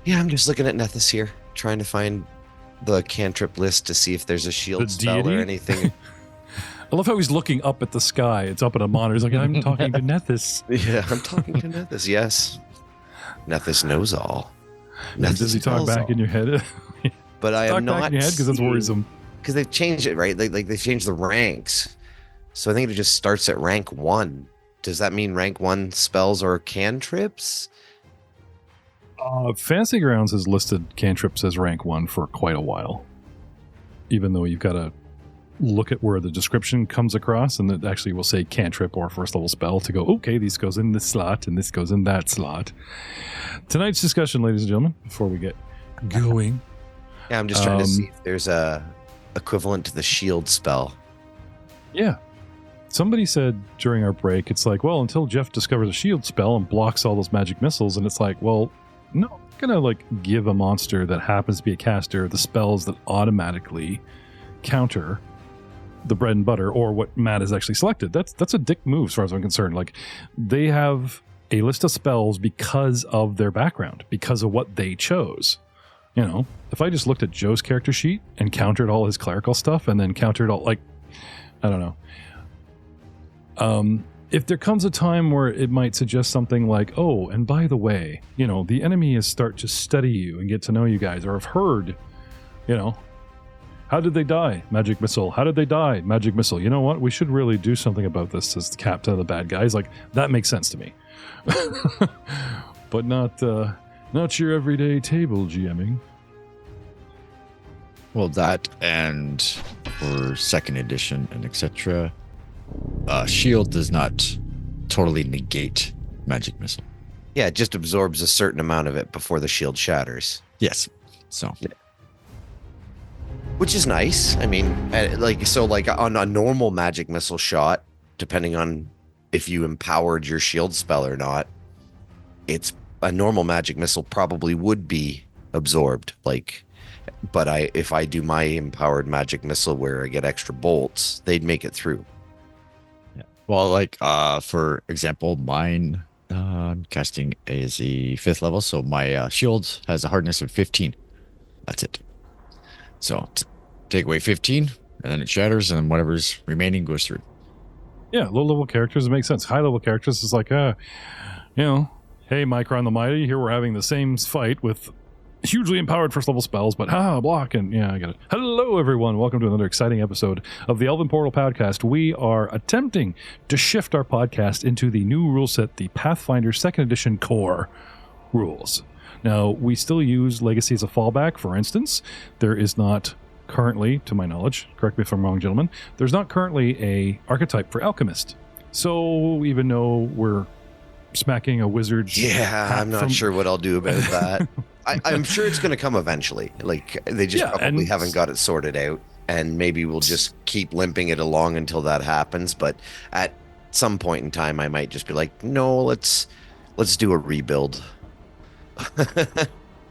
Yeah, I'm just looking at Nethys here, trying to find the cantrip list to see if there's a shield spell or anything. I love how he's looking up at the sky. It's up at a monitor. He's like, I'm talking to Nethys. Yeah, I'm talking to Nethys, yes. Nethys knows all. Nethys does he talk back all in your head? But I am not. Because that's worrisome. Because they've changed it, right? Like they've changed the ranks. So I think it just starts at rank 1. Does that mean rank 1 spells or cantrips? Fantasy Grounds has listed cantrips as rank 1 for quite a while. Even though you've got to look at where the description comes across, and it actually will say cantrip or first level spell to go, okay, this goes in this slot and this goes in that slot. Tonight's discussion, ladies and gentlemen, before we get going. Yeah, I'm just trying to see if there's a equivalent to the shield spell. Yeah. Somebody said during our break, it's like, well, until Jeff discovers a shield spell and blocks all those magic missiles, and it's like, well, no, I'm gonna like give a monster that happens to be a caster the spells that automatically counter the bread and butter or what Matt has actually selected. That's a dick move as far as I'm concerned. Like, they have a list of spells because of their background, because of what they chose. You know, if I just looked at Joe's character sheet and countered all his clerical stuff and then countered all, like, I don't know. If there comes a time where it might suggest something like, oh, and by the way, you know, the enemy is start to study you and get to know you guys, or have heard, you know, how did they die? Magic missile. How did they die? Magic missile. You know what? We should really do something about this as the captain of the bad guys. Like, that makes sense to me. But not your everyday table GMing. Well, that, and for second edition and etc., shield does not totally negate magic missile. Yeah, it just absorbs a certain amount of it before the shield shatters. Yes. So. Yeah. Which is nice. I mean, like on a normal magic missile shot, depending on if you empowered your shield spell or not, it's a normal magic missile probably would be absorbed. Like, but if I do my empowered magic missile where I get extra bolts, they'd make it through. Yeah. Well, like for example, mine I'm casting as a 5th level, so my shield has a hardness of 15. That's it. So take away 15, and then it shatters, and whatever's remaining goes through. Yeah, low-level characters, it makes sense. High-level characters is like, you know, hey, Micron the Mighty, here we're having the same fight with hugely empowered first-level spells, but block, and yeah, I get it. Hello, everyone. Welcome to another exciting episode of the Elven Portal Podcast. We are attempting to shift our podcast into the new rule set, the Pathfinder 2nd Edition Core rules. Now, we still use Legacy as a fallback. For instance, there is not currently, to my knowledge, correct me if I'm wrong, gentlemen, there's not currently a archetype for Alchemist. So even though we're smacking a wizard's... Yeah, I'm not sure what I'll do about that. I'm sure it's going to come eventually. Like, they just probably haven't got it sorted out, and maybe we'll just keep limping it along until that happens. But at some point in time, I might just be like, no, let's do a rebuild.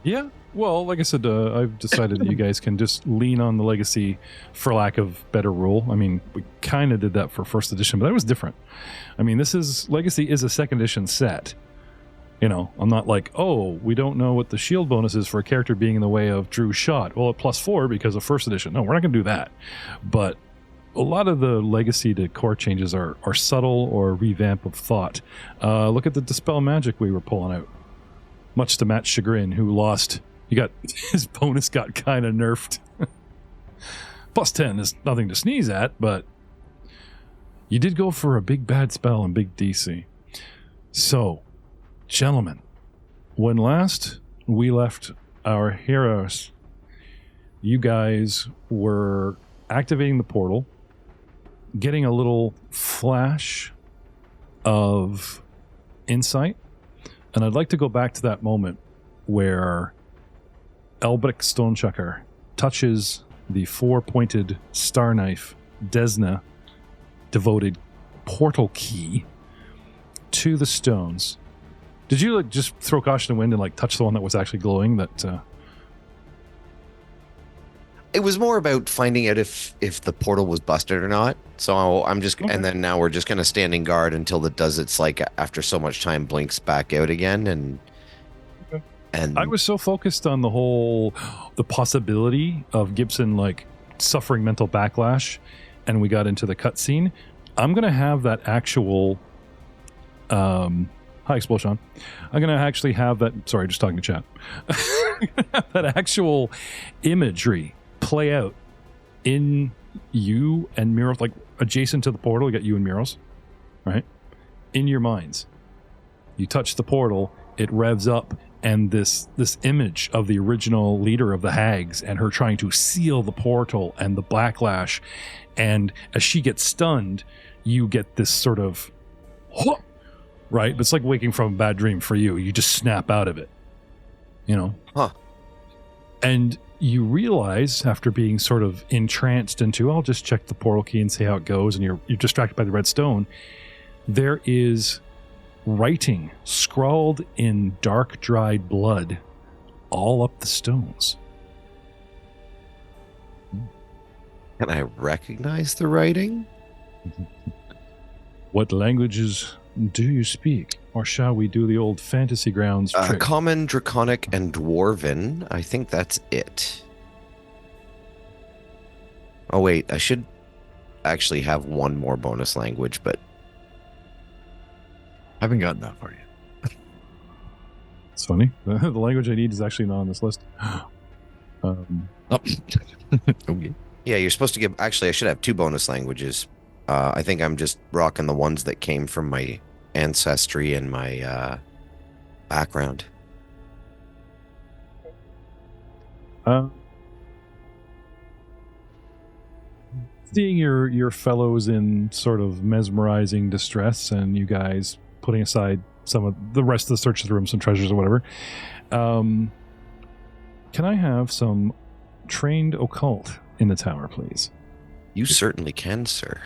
Yeah, well, like I said, I've decided that you guys can just lean on the Legacy for lack of better rule. I mean, we kind of did that for 1st edition, but that was different. I mean, Legacy is a 2nd edition set. You know, I'm not like, oh, we don't know what the shield bonus is for a character being in the way of Drew's shot. Well, at +4 because of 1st edition. No, we're not going to do that. But a lot of the Legacy to core changes are subtle or revamp of thought. Look at the Dispel Magic we were pulling out. Much to Matt's chagrin, who lost. His bonus got kind of nerfed. +10 is nothing to sneeze at, but you did go for a big bad spell and big DC. So, gentlemen, when last we left our heroes, you guys were activating the portal, getting a little flash of insight. And I'd like to go back to that moment where Elbrick Stonechucker touches the 4-pointed star knife Desna devoted portal key to the stones. Did you like just throw caution to the wind and like touch the one that was actually glowing? That It was more about finding out if the portal was busted or not. So I'm just, Okay. and then now we're just kind of standing guard until it does its like after so much time blinks back out again, and Okay. and I was so focused on the possibility of Gibson like suffering mental backlash, and we got into the cutscene. I'm gonna have that actual. Hi, Explosion. I'm gonna actually have that. Sorry, just talking to chat. That actual imagery play out in you and Muros, like adjacent to the portal. You got you and Muros, right? In your minds, you touch the portal, it revs up, and this image of the original leader of the hags and her trying to seal the portal and the backlash, and as she gets stunned, you get this sort of right. But it's like waking from a bad dream for you. You just snap out of it, you know. Huh. And you realize after being sort of entranced into, I'll just check the portal key and see how it goes, and you're distracted by the red stone. There is writing scrawled in dark dried blood all up the stones. can I recognize the writing? What languages do you speak? Or shall we do the old fantasy grounds trick? Common, Draconic, and Dwarven. I think that's it. Oh wait, I should actually have one more bonus language, but I haven't gotten that far yet. It's funny. The language I need is actually not on this list. Oh. Okay. yeah, you're supposed to give. Actually, I should have two bonus languages. I think I'm just rocking the ones that came from my ancestry and my background. Seeing your fellows in sort of mesmerizing distress, and you guys putting aside some of the rest of the search of the room, some treasures or whatever, can I have some trained occult in the tower, please? You certainly can, sir.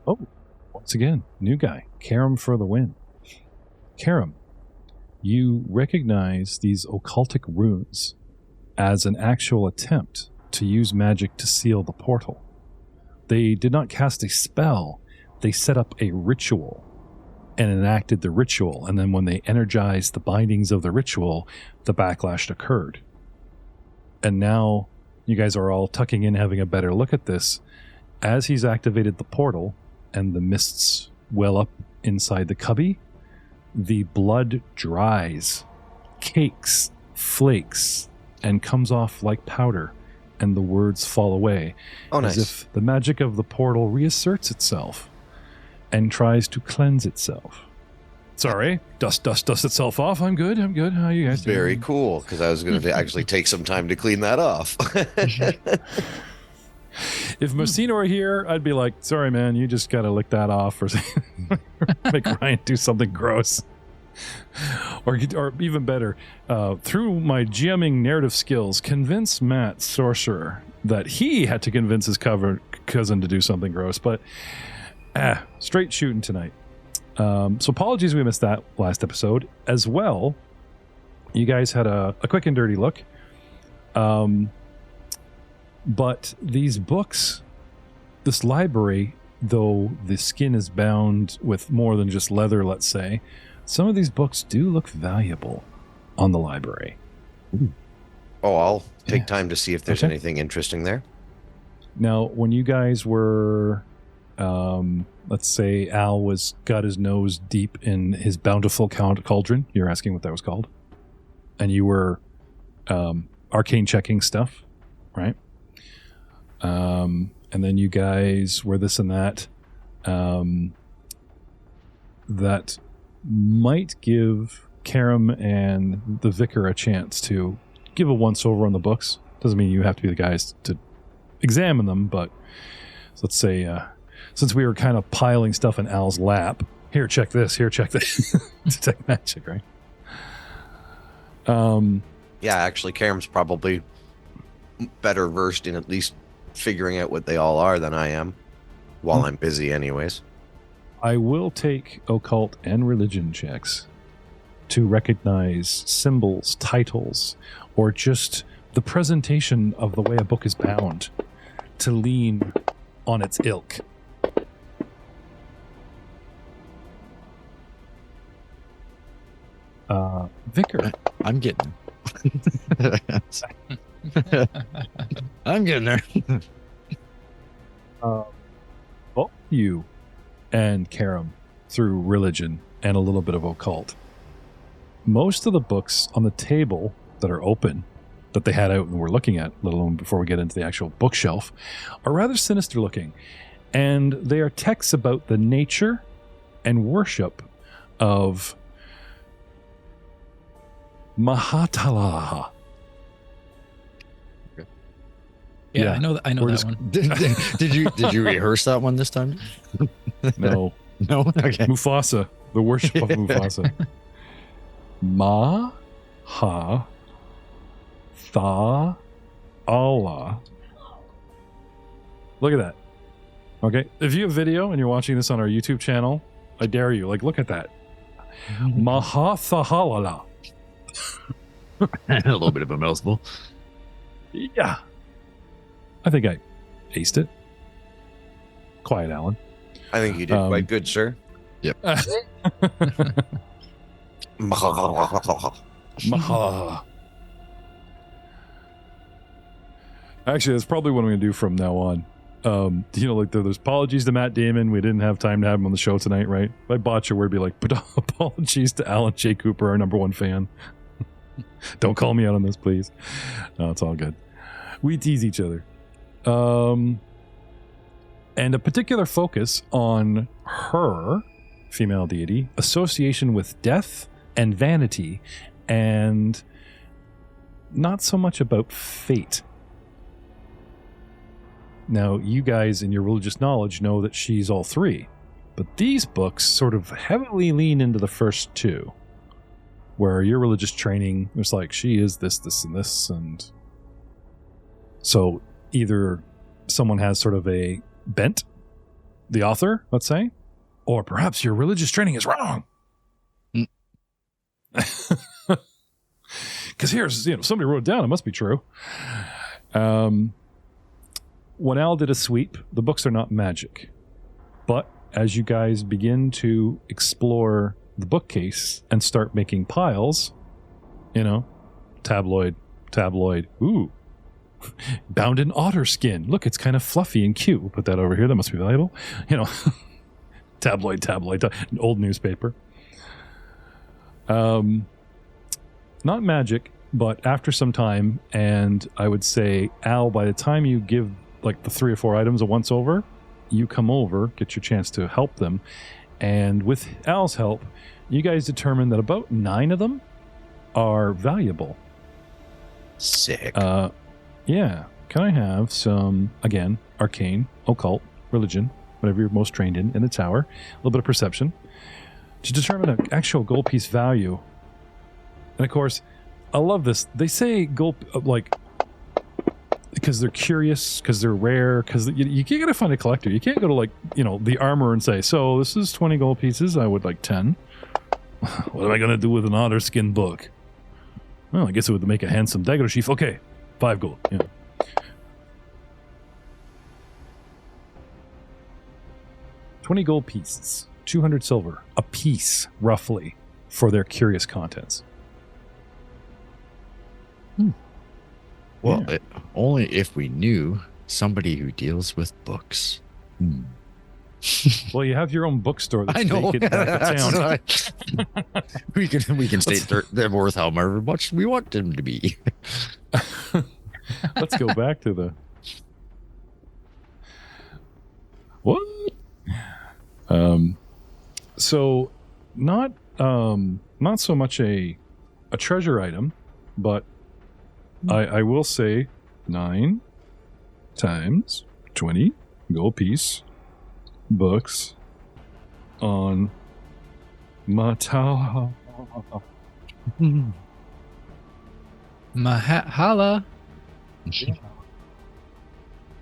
Oh, once again, new guy. Karom for the win. Karom, you recognize these occultic runes as an actual attempt to use magic to seal the portal. They did not cast a spell. They set up a ritual and enacted the ritual. And then when they energized the bindings of the ritual, the backlash occurred. And now you guys are all tucking in, having a better look at this. As he's activated the portal and the mists well up inside the cubby, the blood dries, cakes, flakes, and comes off like powder, and the words fall away. Oh, nice. As if the magic of the portal reasserts itself and tries to cleanse itself. Sorry, dust itself off. I'm good. How are you guys doing? Very cool, because I was going to actually take some time to clean that off. If Messina were here, I'd be like, sorry, man, you just got to lick that off or make Ryan do something gross. Or even better, through my GMing narrative skills, convince Matt, sorcerer, that he had to convince his cousin to do something gross. But straight shooting tonight. So apologies we missed that last episode. As well, you guys had a quick and dirty look. But these books, this library, though the skin is bound with more than just leather, let's say, some of these books do look valuable on the library. Ooh. Oh, I'll take time to see if there's anything interesting there. Now, when you guys were, let's say Al got his nose deep in his bountiful cauldron, you're asking what that was called, and you were arcane checking stuff, right? And then you guys were this and that. That might give Karom and the vicar a chance to give a once over on the books. Doesn't mean you have to be the guys to examine them, but let's say since we were kind of piling stuff in Al's lap, here, check this, detect magic, right? Yeah, actually, Karom's probably better versed in at least figuring out what they all are than I am. while I'm busy anyways. I will take occult and religion checks to recognize symbols, titles, or just the presentation of the way a book is bound to lean on its ilk. Vicar. I'm getting. I'm getting there. Both you and Karom through religion and a little bit of occult. Most of the books on the table that are open, that they had out and we're looking at, let alone before we get into the actual bookshelf, are rather sinister looking. And they are texts about the nature and worship of Mahatalaha. Yeah, I know that one. Did you rehearse that one this time? No. No? Okay. Mufasa. The worship of Mufasa. Allah. Look at that. Okay. If you have video and you're watching this on our YouTube channel, I dare you. Like, look at that. Mahathalala. A little bit of a mouthful. Yeah. I think I aced it. Quiet, Alan. I think you did quite good, sir. Yep. Maha. Actually, that's probably what I'm going to do from now on. Like there's apologies to Matt Damon. We didn't have time to have him on the show tonight, right? If I botch a word, be like, but apologies to Alan J. Cooper, our number one fan. Don't call me out on this, please. No, it's all good. We tease each other. And a particular focus on her, female deity, association with death and vanity, and not so much about fate. Now, you guys in your religious knowledge know that she's all three, but these books sort of heavily lean into the first two, where your religious training was like, she is this, this, and this, and so either someone has sort of a bent, the author, let's say, or perhaps your religious training is wrong. Because here's, somebody wrote it down, it must be true. When Al did a sweep, the books are not magic. But as you guys begin to explore the bookcase and start making piles, tabloid, ooh, bound in otter skin. Look, it's kind of fluffy and cute. We'll put that over here. That must be valuable. Tabloid, old newspaper. Not magic, but after some time, and I would say, Al, by the time you give like the 3 or 4 items a once over, you come over, get your chance to help them, and with Al's help, you guys determine that about 9 of them are valuable. Sick. Yeah. Can I have some, again, arcane, occult, religion, whatever you're most trained in the tower, a little bit of perception, to determine an actual gold piece value. And of course, I love this. They say gold, because they're curious, because they're rare, because you can't gotta find a collector. You can't go to the armor and say, so this is 20 gold pieces, I would like 10. What am I gonna do with an otter skin book? Well, I guess it would make a handsome dagger sheath. Okay, 5 gold. Yeah. $20 gold pieces, 200 silver, a piece, roughly, for their curious contents. Well, only if we knew somebody who deals with books. Well, you have your own bookstore. That's I know. vacant back uptown. Right. we can state they're worth however much we want them to be. Let's go back to the what? So not so much a treasure item, but I will say 9 times 20 gold piece books on Mahala. Mahala.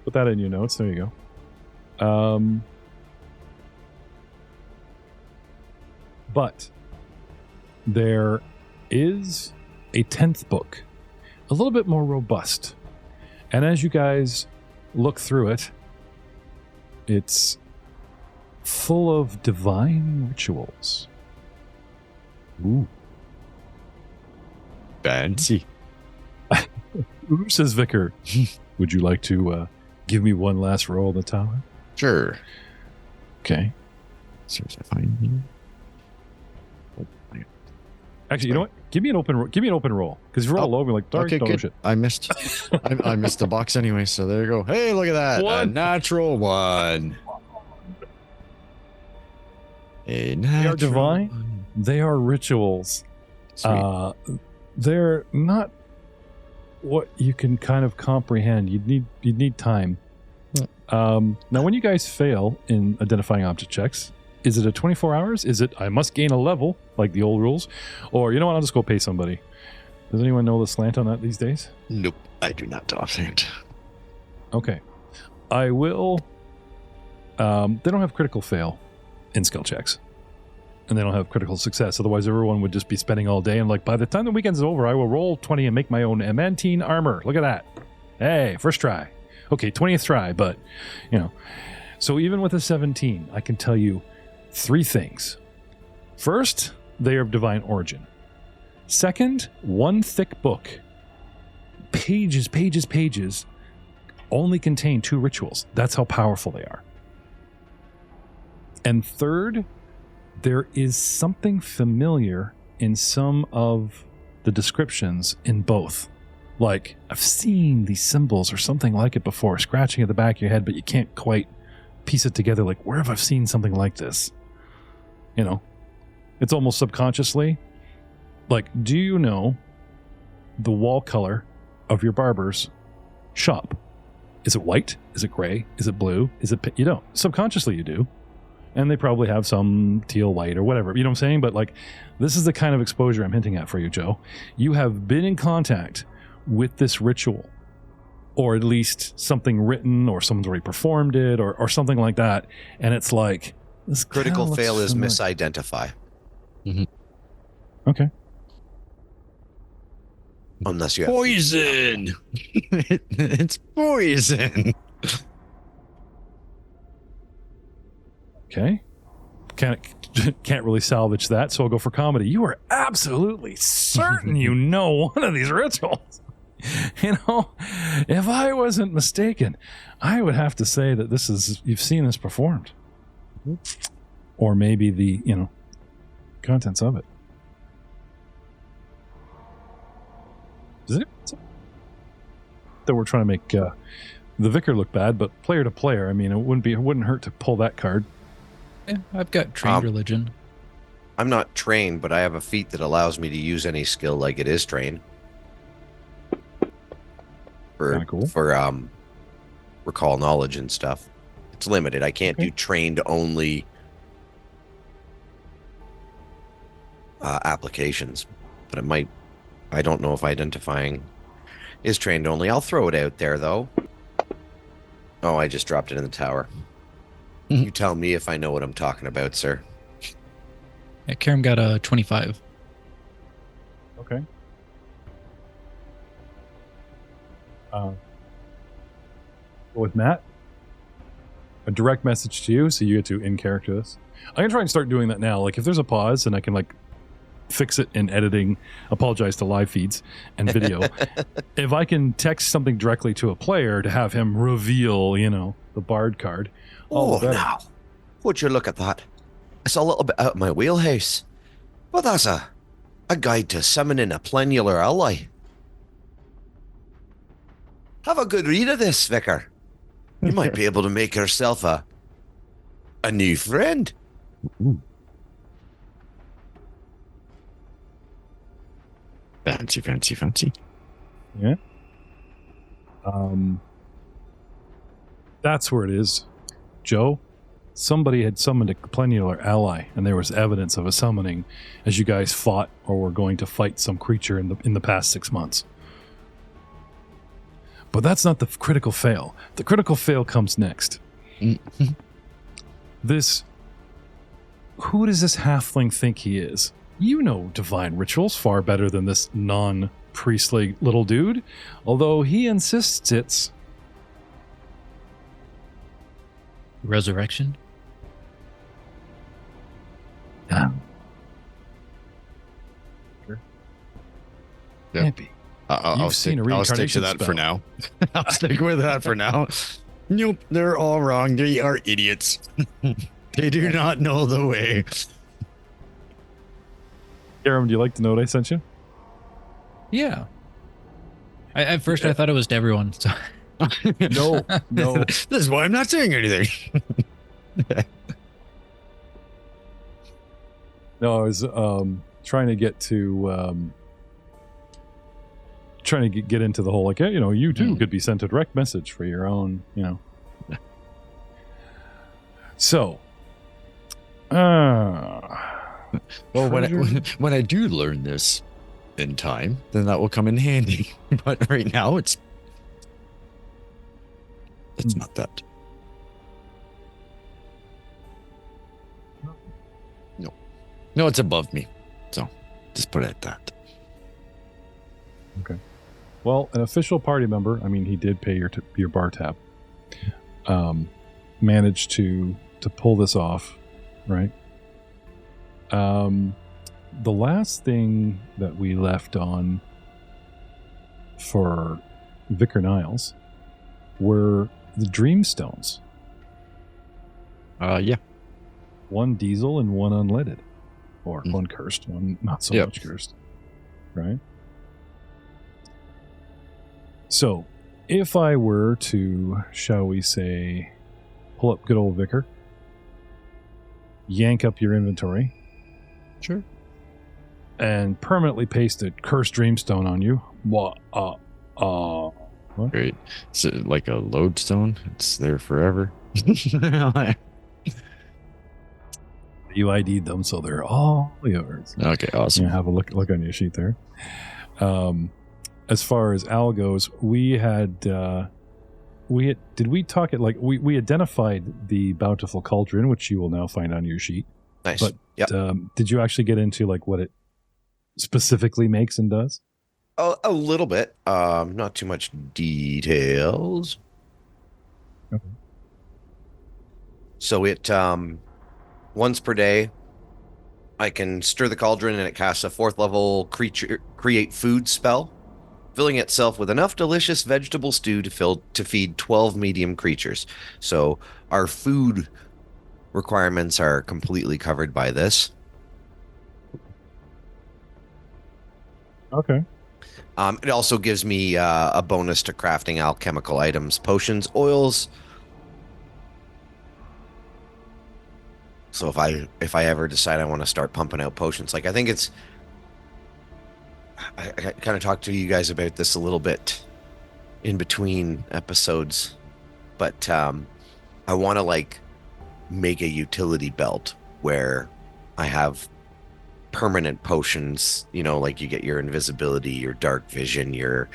Put that in your notes. There you go. But there is a 10th book, a little bit more robust. And as you guys look through it, it's full of divine rituals. Ooh. Fancy. Ooh, says Vicar. Would you like to give me one last roll in the tower? Sure. Okay. See if I find you. Actually, you know what? Give me an open roll. Because if you roll low, we're like, darn, Okay, don't good. shit. I missed. I missed the box anyway, so there you go. Hey, look at that. One. A natural one. A They natural are divine. one. They are rituals. Sweet. They're not what you can kind of comprehend. You'd need time. Now, when you guys fail in identifying object checks, is it a 24 hours? Is it I must gain a level like the old rules, or you know what? I'll just go pay somebody. Does anyone know the slant on that these days? Nope, I do not offhand. Okay, I will. They don't have critical fail in skill checks, and they don't have critical success. Otherwise, everyone would just be spending all day. And like, by the time the weekend's over, I will roll 20 and make my own adamantine armor. Look at that! Hey, first try. Okay, 20th try, but you know. So even with a 17, I can tell you 3 things. First, they are of divine origin. Second, one thick book, pages, only contain 2 rituals. That's how powerful they are. And third, there is something familiar in some of the descriptions in both. Like, I've seen these symbols or something like it before, scratching at the back of your head, but you can't quite piece it together. Like, where have I seen something like this? You know, it's almost subconsciously. Like, do you know the wall color of your barber's shop? Is it white? Is it gray? Is it blue? Is it, you don't. Subconsciously you do. And they probably have some teal white or whatever. You know what I'm saying? But like, this is the kind of exposure I'm hinting at for you, Joe. You have been in contact with this ritual, or at least something written, or someone's already performed it, or something like that. And it's like, this Critical fail is familiar. misidentify. Okay. Unless you have Poison. It's poison. Okay. Can't really salvage that, so I'll go for comedy. You are absolutely certain you know one of these rituals. You know, if I wasn't mistaken, I would have to say that this is, you've seen this performed. Or maybe the, you know, contents of it. Is it? That we're trying to make the vicar look bad, but player to player, I mean, it wouldn't hurt to pull that card. Yeah, I've got trained religion. I'm not trained, but I have a feat that allows me to use any skill like it is trained. Kinda cool. For recall knowledge and stuff. It's limited. I can't do trained only applications, but it might. I don't know if identifying is trained only. I'll throw it out there though. Oh, I just dropped it in the tower. You tell me if I know what I'm talking about, sir. Yeah, Karom got a 25. Okay. With Matt, a direct message to you, so you get to in character this. I can try and start doing that now. Like if there's a pause, and I can like fix it in editing. Apologize to live feeds and video. If I can text something directly to a player to have him reveal, you know, the Bard card. Oh, now, would you look at that? It's a little bit out of my wheelhouse, but that's a guide to summoning a plenular ally. Have a good read of this, Vicar. You might be able to make yourself a new friend. Ooh. Fancy. Yeah. That's where it is, Joe. Somebody had summoned a plenular ally, and there was evidence of a summoning as you guys fought or were going to fight some creature in the past 6 months. But that's not the critical fail. The critical fail comes next. This. Who does this halfling think he is? You know divine rituals far better than this non-priestly little dude, although he insists it's... Resurrection? Yeah. Can't be. I'll stick to reincarnation that for spell. now. I'll stick with that for now. Nope, they're all wrong. They are idiots. They do not know the way. Karom, do you like to know what I sent you? Yeah. At first, I thought it was to everyone. So. No. This is why I'm not saying anything. No, I was trying to get to get into the whole like, yeah, you too could be sent a direct message for your own, So, well, when I do learn this in time, then that will come in handy. But right now, it's not that. No, it's above me. So, just put it at that. Okay. Well, an official party member, he did pay your bar tab, managed to pull this off, right? The last thing that we left on for Vicar Niles were the Dreamstones. Yeah. One diesel and one unleaded. Or one cursed, one not so much cursed. Right? So, if I were to, shall we say, pull up good old Vicar, yank up your inventory. Sure. And permanently paste a cursed dreamstone on you. What? Great. It's like a lodestone. It's there forever. You ID'd them, so they're all yours. Okay, awesome. Have a look on your sheet there. As far as Al goes, we identified the bountiful cauldron, which you will now find on your sheet. Nice. But did you actually get into like what it specifically makes and does? A little bit. Not too much details. Okay. So it once per day, I can stir the cauldron and it casts a 4th level create food spell, filling itself with enough delicious vegetable stew to feed 12 medium creatures. So our food requirements are completely covered by this. Okay. It also gives me a bonus to crafting alchemical items, potions, oils. So if I ever decide I want to start pumping out potions, like I think it's, I kind of talked to you guys about this a little bit in between episodes, but I want to like make a utility belt where I have permanent potions, like you get your invisibility, your dark vision, your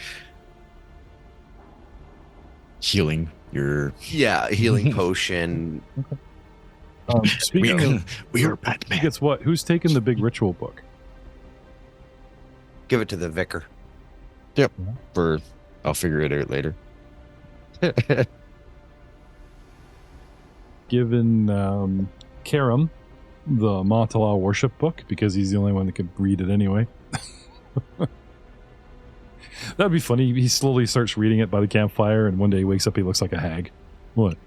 healing, healing potion. Speaking of, we are Batman. Guess what? Who's taking the big ritual book? Give it to the vicar. Yep. I'll figure it out later. Given Karom the Matala worship book, because he's the only one that could read it anyway. That'd be funny. He slowly starts reading it by the campfire, and one day he wakes up, he looks like a hag. What?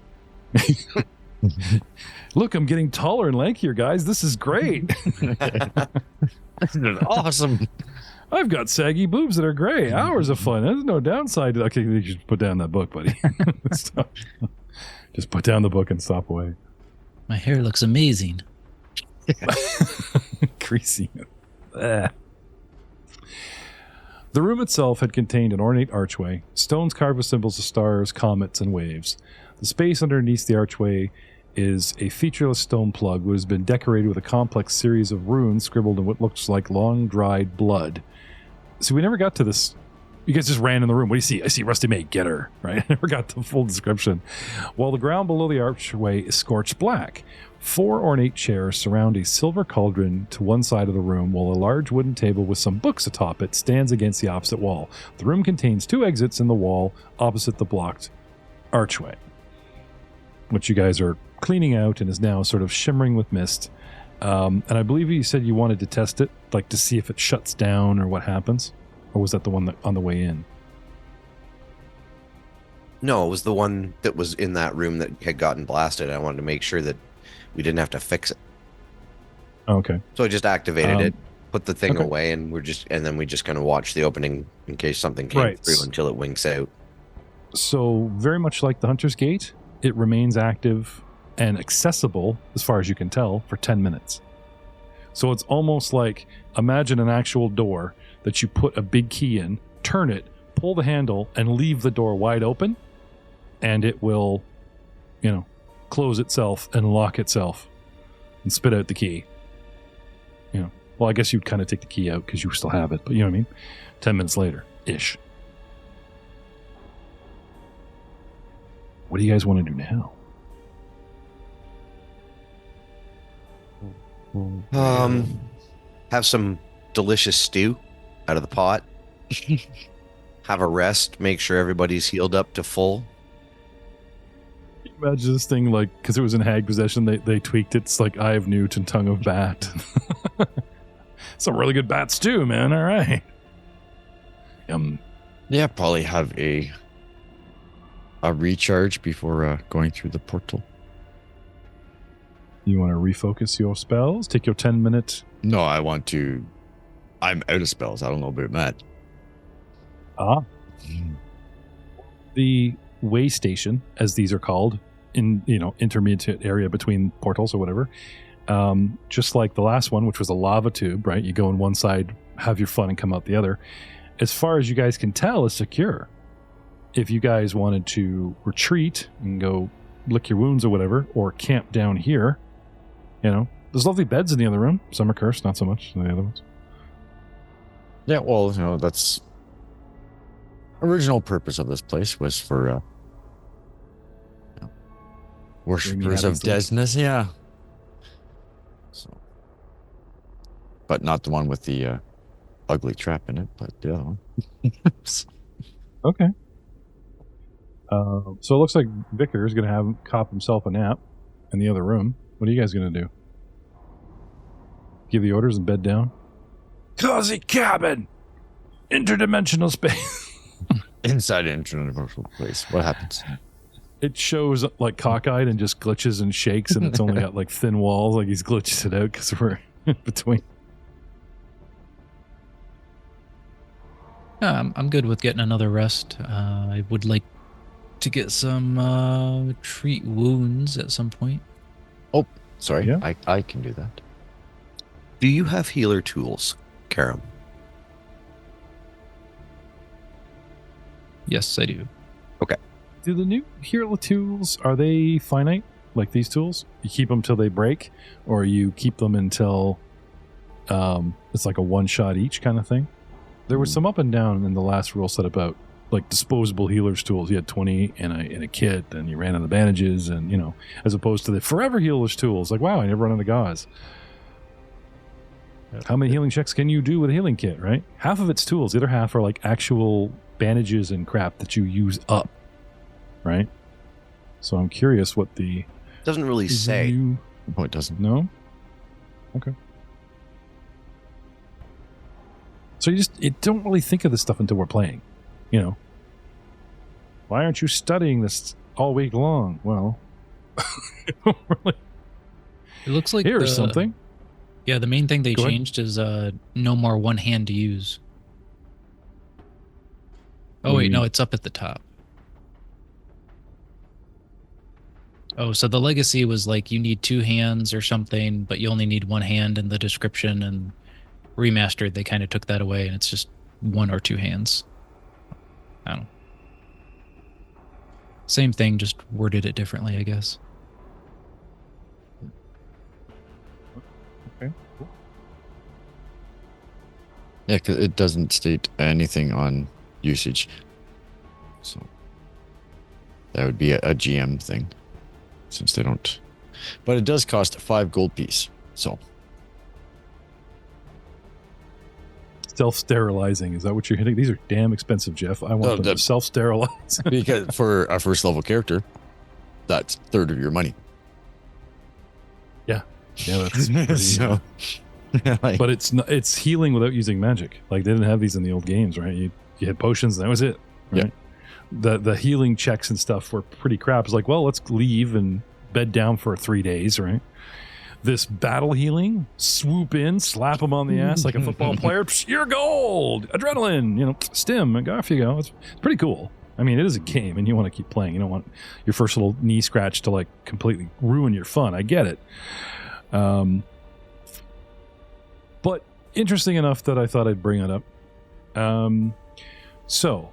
Look, I'm getting taller and lankier, guys. This is great. This is awesome. I've got saggy boobs that are gray. Hours of fun. There's no downside to that. Okay, you should put down that book, buddy. Stop. Just put down the book and stop away. My hair looks amazing. Greasy. The room itself had contained an ornate archway, stones carved with symbols of stars, comets, and waves. The space underneath the archway is a featureless stone plug which has been decorated with a complex series of runes scribbled in what looks like long-dried blood. So we never got to this You guys just ran in the room. What do you see? I see Rusty Mate. Get her. Right? I never got the full description. While the ground below the archway is scorched black, 4 ornate chairs surround a silver cauldron to one side of the room, while a large wooden table with some books atop it stands against the opposite wall. The room contains 2 exits in the wall opposite the blocked archway, which you guys are cleaning out and is now sort of shimmering with mist. And I believe you said you wanted to test it, like to see if it shuts down or what happens. Or was that the one that on the way in? No, it was the one that was in that room that had gotten blasted. I wanted to make sure that we didn't have to fix it. Okay. So I just activated it, put the thing okay. away, and then we just kind of watched the opening in case something came through until it winks out. So very much like the Hunter's Gate, it remains active and accessible, as far as you can tell, for 10 minutes. So it's almost like, imagine an actual door that you put a big key in, turn it, pull the handle, and leave the door wide open, and it will, close itself and lock itself and spit out the key. Well, I guess you'd kind of take the key out because you still have it, but you know what I mean? 10 minutes later-ish. What do you guys want to do now? Have some delicious stew out of the pot. Have a rest. Make sure everybody's healed up to full. Imagine this thing, like, because it was in hag possession, they tweaked it. It's like Eye of Newt and Tongue of Bat. Some really good bat stew, man. All right. Yeah, probably have a recharge before going through the portal. You want to refocus your spells? Take your 10-minute... No, I'm out of spells. I don't know about that. The way station, as these are called, in intermediate area between portals or whatever, just like the last one, which was a lava tube, right? You go in one side, have your fun, and come out the other. As far as you guys can tell, is secure. If you guys wanted to retreat and go lick your wounds or whatever, or camp down here, there's lovely beds in the other room. Some are cursed, not so much in the other ones. Yeah, well, that's original purpose of this place was for worshippers of deadness, yeah. So, but not the one with the ugly trap in it, but the other one. Okay. So it looks like Vicar is going to have cop himself a nap in the other room. What are you guys going to do? Give the orders and bed down? Cozy cabin! Interdimensional space. Inside an interdimensional place. What happens? It shows like cockeyed and just glitches and shakes, and it's only got like thin walls, like he's glitched it out because we're in between. I'm good with getting another rest. I would like to get some treat wounds at some point. Oh, sorry. Yeah. I can do that. Do you have healer tools, Karom? Yes, I do. Okay. Do the new hero tools, are they finite, like these tools? You keep them till they break, or you keep them until it's like a one-shot each kind of thing? There was some up and down in the last rule set about like disposable healer's tools. You had 20 in a kit, and you ran out of bandages, and as opposed to the forever healer's tools. Like, wow, I never run out of gauze. How many healing checks can you do with a healing kit, right? Half of it's tools. The other half are like actual bandages and crap that you use up, right? So I'm curious what the... Doesn't really say. Oh, it doesn't. No? Okay. So you don't really think of this stuff until we're playing, Why aren't you studying this all week long? Well, really. It looks like Here's something. Yeah, the main thing they Go ahead. changed is no more one hand to use. Oh, wait, no, it's up at the top. Oh, so the legacy was like you need 2 hands or something, but you only need 1 hand in the description, and remastered, they kind of took that away, and it's just 1 or 2 hands. I don't know. Same thing, just worded it differently, I guess. Okay, cool. Yeah, because it doesn't state anything on usage. So that would be a GM thing, since they don't. But it does cost 5 gold piece. So Self-sterilizing, is that what you're hitting? These are damn expensive, Jeff. I want them to self-sterilize. because for a first level character, that's a third of your money. Yeah, that's pretty, So, like, but it's healing without using magic. Like they didn't have these in the old games, right? You hit potions and that was it. Right? Yeah. The healing checks and stuff were pretty crap. It's like, well, let's leave and bed down for 3 days, right? This battle healing, swoop in, slap them on the ass like a football player. You're gold, adrenaline, stim, and off you go. It's pretty cool. I mean, it is a game, and you want to keep playing. You don't want your first little knee scratch to like completely ruin your fun. I get it. But interesting enough that I thought I'd bring it up. So,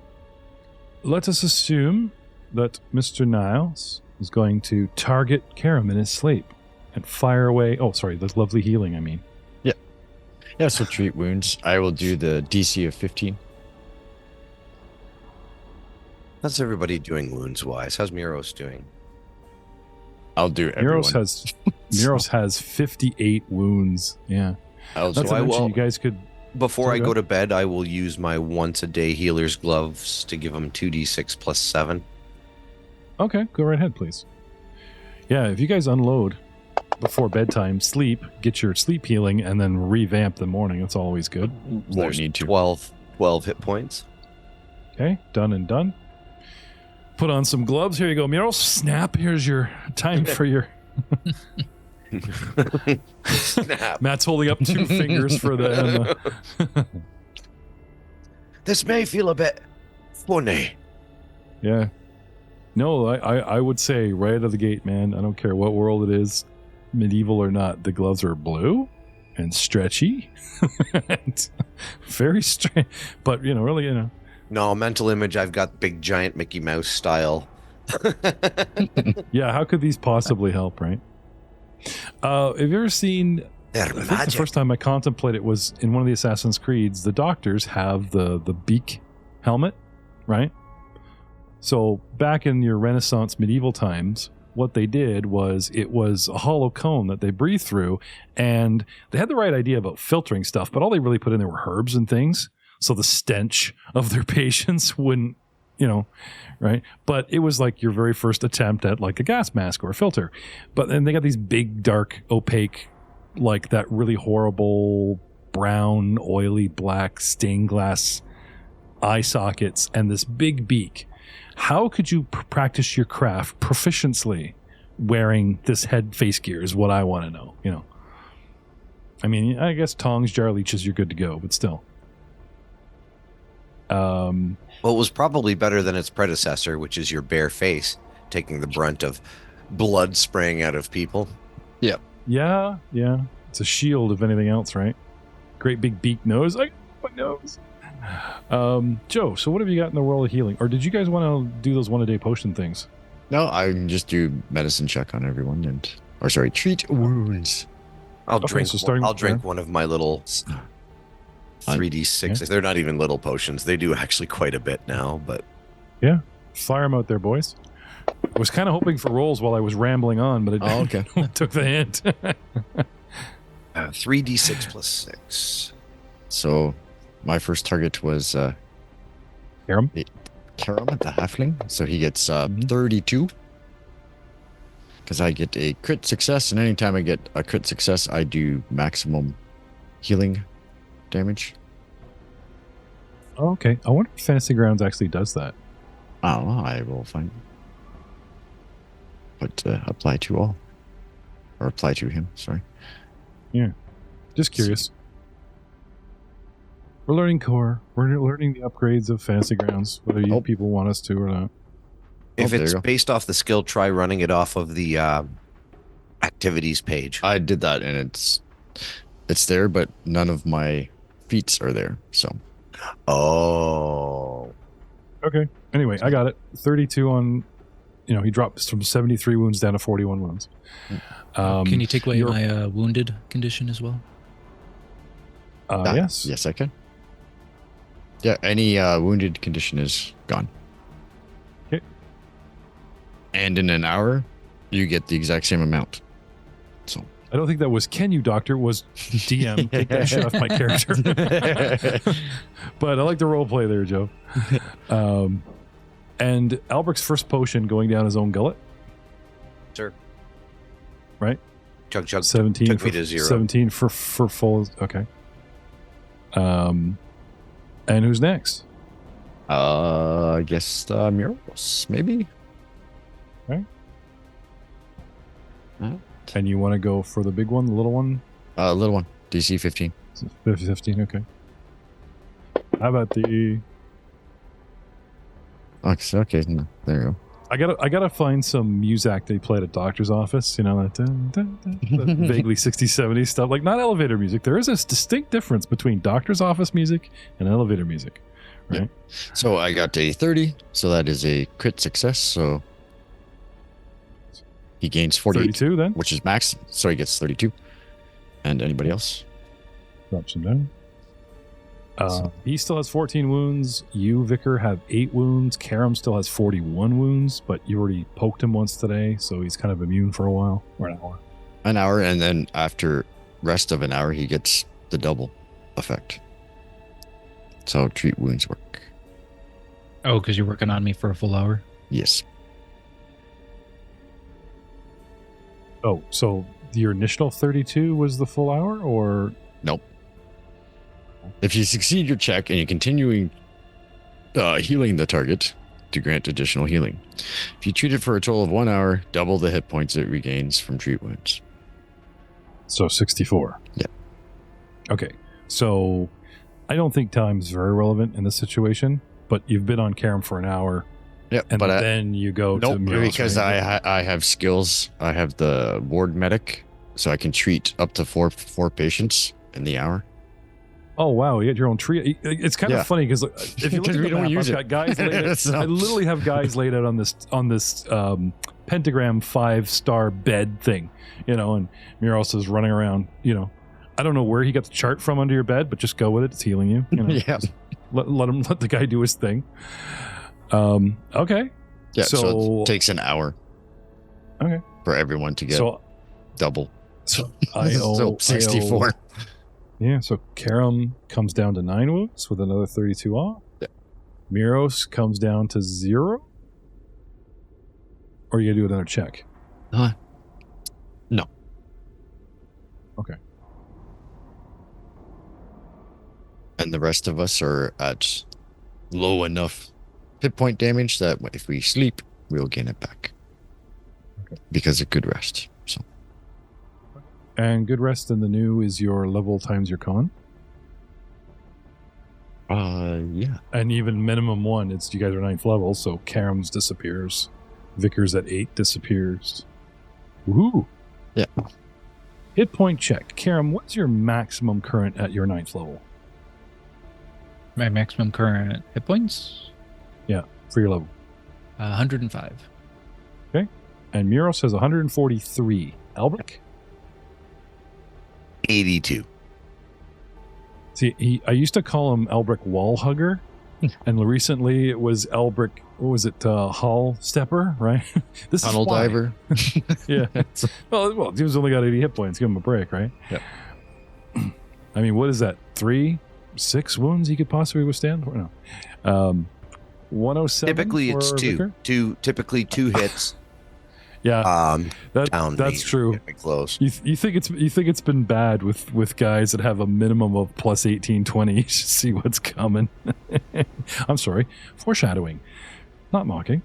let us assume that Mr. Niles is going to target Karom in his sleep and fire away. Oh, sorry, the lovely healing, I mean. yeah, so treat wounds. I will do the DC of 15. How's everybody doing wounds-wise? How's Miros doing? I'll do everyone. Miros has 58 wounds. Yeah. I'll Not do to mention, you guys could... Before Sorry, I go go to bed, I will use my once-a-day healer's gloves to give them 2d6 plus 7. Okay, go right ahead, please. Yeah, if you guys unload before bedtime, sleep, get your sleep healing, and then revamp the morning, that's always good. Won't There's need to. 12 hit points. Okay, done and done. Put on some gloves. Here you go, Miros. Snap. Here's your time for your... Snap. Matt's holding up 2 fingers for the... This may feel a bit funny. Yeah. No, I would say right out of the gate, man, I don't care what world it is, medieval or not, the gloves are blue and stretchy. And very strange. But, really. No, mental image, I've got big giant Mickey Mouse style. Yeah, how could these possibly help, right? Have you ever seen... They're I think magic. the first time I contemplated it was in one of the Assassin's Creeds. The doctors have the beak helmet, right? So back in your Renaissance medieval times, what they did was it was a hollow cone that they breathed through, and they had the right idea about filtering stuff, but all they really put in there were herbs and things, so the stench of their patients wouldn't, right? But it was like your very first attempt at like a gas mask or a filter. But then they got these big, dark, opaque, like that really horrible brown, oily, black stained glass eye sockets and this big beak. How could you practice your craft proficiently wearing this head face gear is what I want to know, I mean, I guess tongs, jar leeches, you're good to go, but still. Well, it was probably better than its predecessor, which is your bare face, taking the brunt of blood spraying out of people. Yeah. It's a shield, if anything else, right? Great big beak nose. I got my nose. Joe, so what have you got in the world of healing? Or did you guys want to do those one-a-day potion things? No, I can just do medicine check on everyone treat wounds. I'll Okay, drink. so starting I'll with drink one of my little 3d6s. Yeah. They're not even little potions. They do actually quite a bit now, but Yeah. Fire them out there, boys. I was kind of hoping for rolls while I was rambling on, but it okay. took the hint. 3d6 plus 6. So my first target was Karom? Karom the Halfling. So he gets 32. Because I get a crit success, and anytime I get a crit success, I do maximum healing damage. Oh, okay. I wonder if Fantasy Grounds actually does that. I don't know. I will find. But apply to all. Or apply to him, sorry. Just curious. We're learning core. We're learning the upgrades of Fantasy Grounds, whether you people want us to or not. If there it's you go. based off the skill, try running it off of the activities page. I did that, and it's there, but none of my feats are there. So Oh. Okay. Anyway, I got it. 32 on, he drops from 73 wounds down to 41 wounds. Can you take away your- my wounded condition as well? Yes. Yes, I can. Yeah, any wounded condition is gone. Okay. And in an hour, you get the exact same amount. So I don't think that was "Can you, doctor?" It was DM. Take that shit off my character. But I like the role play there, Joe. And Alberic's first potion going down his own gullet. Sir. Right? Chug chug. 17 took for me to 0. 17 for full. Okay. And who's next? I guess Murals, maybe. Right. And you want to go for the big one, the little one? Little one, DC 15. 15, okay. How about the... Okay, no, there you go. I gotta find some music they played at doctor's office, you know, that vaguely 60s, 70s stuff. Like, not elevator music. There is a distinct difference between doctor's office music and elevator music, right? Yeah. So I got a 30, so that is a crit success, so he gains 48, 32 then? which is max, so he gets 32. And anybody else? Drops him down. He still has 14 wounds. You, Vicar, have 8 wounds. Karom still has 41 wounds, but you already poked him once today, so he's kind of immune for a while, or an hour. An hour, and then after rest of an hour, he gets the double effect. That's how treat wounds work. Oh, because you're working on me for a full hour? Yes. Oh, so your initial 32 was the full hour, or... Nope. If you succeed your check and you're continuing healing the target to grant additional healing. If you treat it for a total of 1 hour, double the hit points it regains from treat wounds. So 64. Yeah. Okay. So I don't think time's very relevant in this situation, but you've been on Karom for an hour. Yep. And but then you go to nope, Murals, because right? I have skills. I have the ward medic, so I can treat up to four patients in the hour. Oh wow, you had your own tree. It's kind of funny because if you look at the map, I've got guys laid out. So- I literally have guys laid out on this pentagram 5-star bed thing, you know, and Miros is running around. You know, I don't know where he got the chart from under your bed, but just go with it. It's healing you. You know, Yeah. Just let the guy do his thing. Okay. Yeah. So So- it takes an hour. Okay. For everyone to get So double. I owe So 64. Yeah, so Karom comes down to 9 wounds with another 32 off. Yeah. Miros comes down to 0. Or you gotta do another check. No. Okay. And the rest of us are at low enough hit point damage that if we sleep, we'll gain it back. Okay. Because of good rest. So And good rest in the new is your level times your con. yeah. And even minimum 1, it's you guys are 9th level, so Karom's disappears. Vickers at 8 disappears. Woohoo! Yeah. Hit point check. Karom, what's your maximum current at your 9th level? My maximum current hit points? For your level. 105. And Muros has 143. Albrecht? 82. See, I used to call him Albrecht Wall Hugger, and recently it was Albrecht, what was it, Hall Stepper, right? This Tunnel is why. diver. Yeah. Well, Jim's only got 80 hit points. Give him a break, right? Yep. I mean, what is that? 3, 6 wounds he could possibly withstand? No. 107. Typically, it's for two. Vicar? Typically 2 hits. Yeah, Down that's me. true. Get me close. You think it's been bad with guys that have a minimum of plus 18, 20. You should see what's coming. I'm sorry, foreshadowing, not mocking.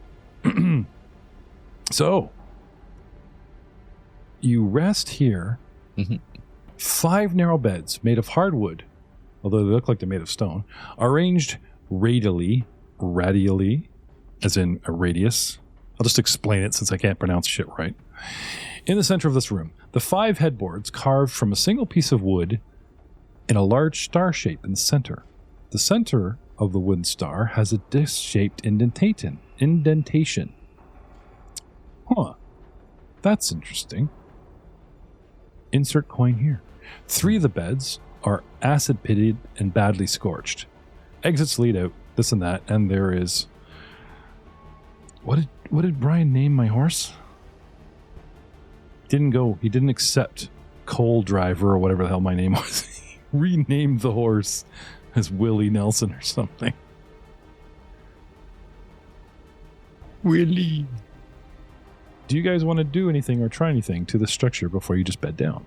So you rest here. Mhm. 5 narrow beds made of hardwood, although they look like they're made of stone, arranged radially, as in a radius. I'll just explain it since I can't pronounce shit right. In the center of this room, the 5 headboards carved from a single piece of wood in a large star shape in the center. The center of the wooden star has a disc-shaped indentation. Huh. That's interesting. Insert coin here. 3 of the beds are acid-pitted and badly scorched. exits lead out, this and that, and there is... What did Brian name my horse? He didn't accept Coal Driver or whatever the hell my name was. He renamed the horse as Willie Nelson or something. Willie. Do you guys want to do anything or try anything to the structure before you just bed down?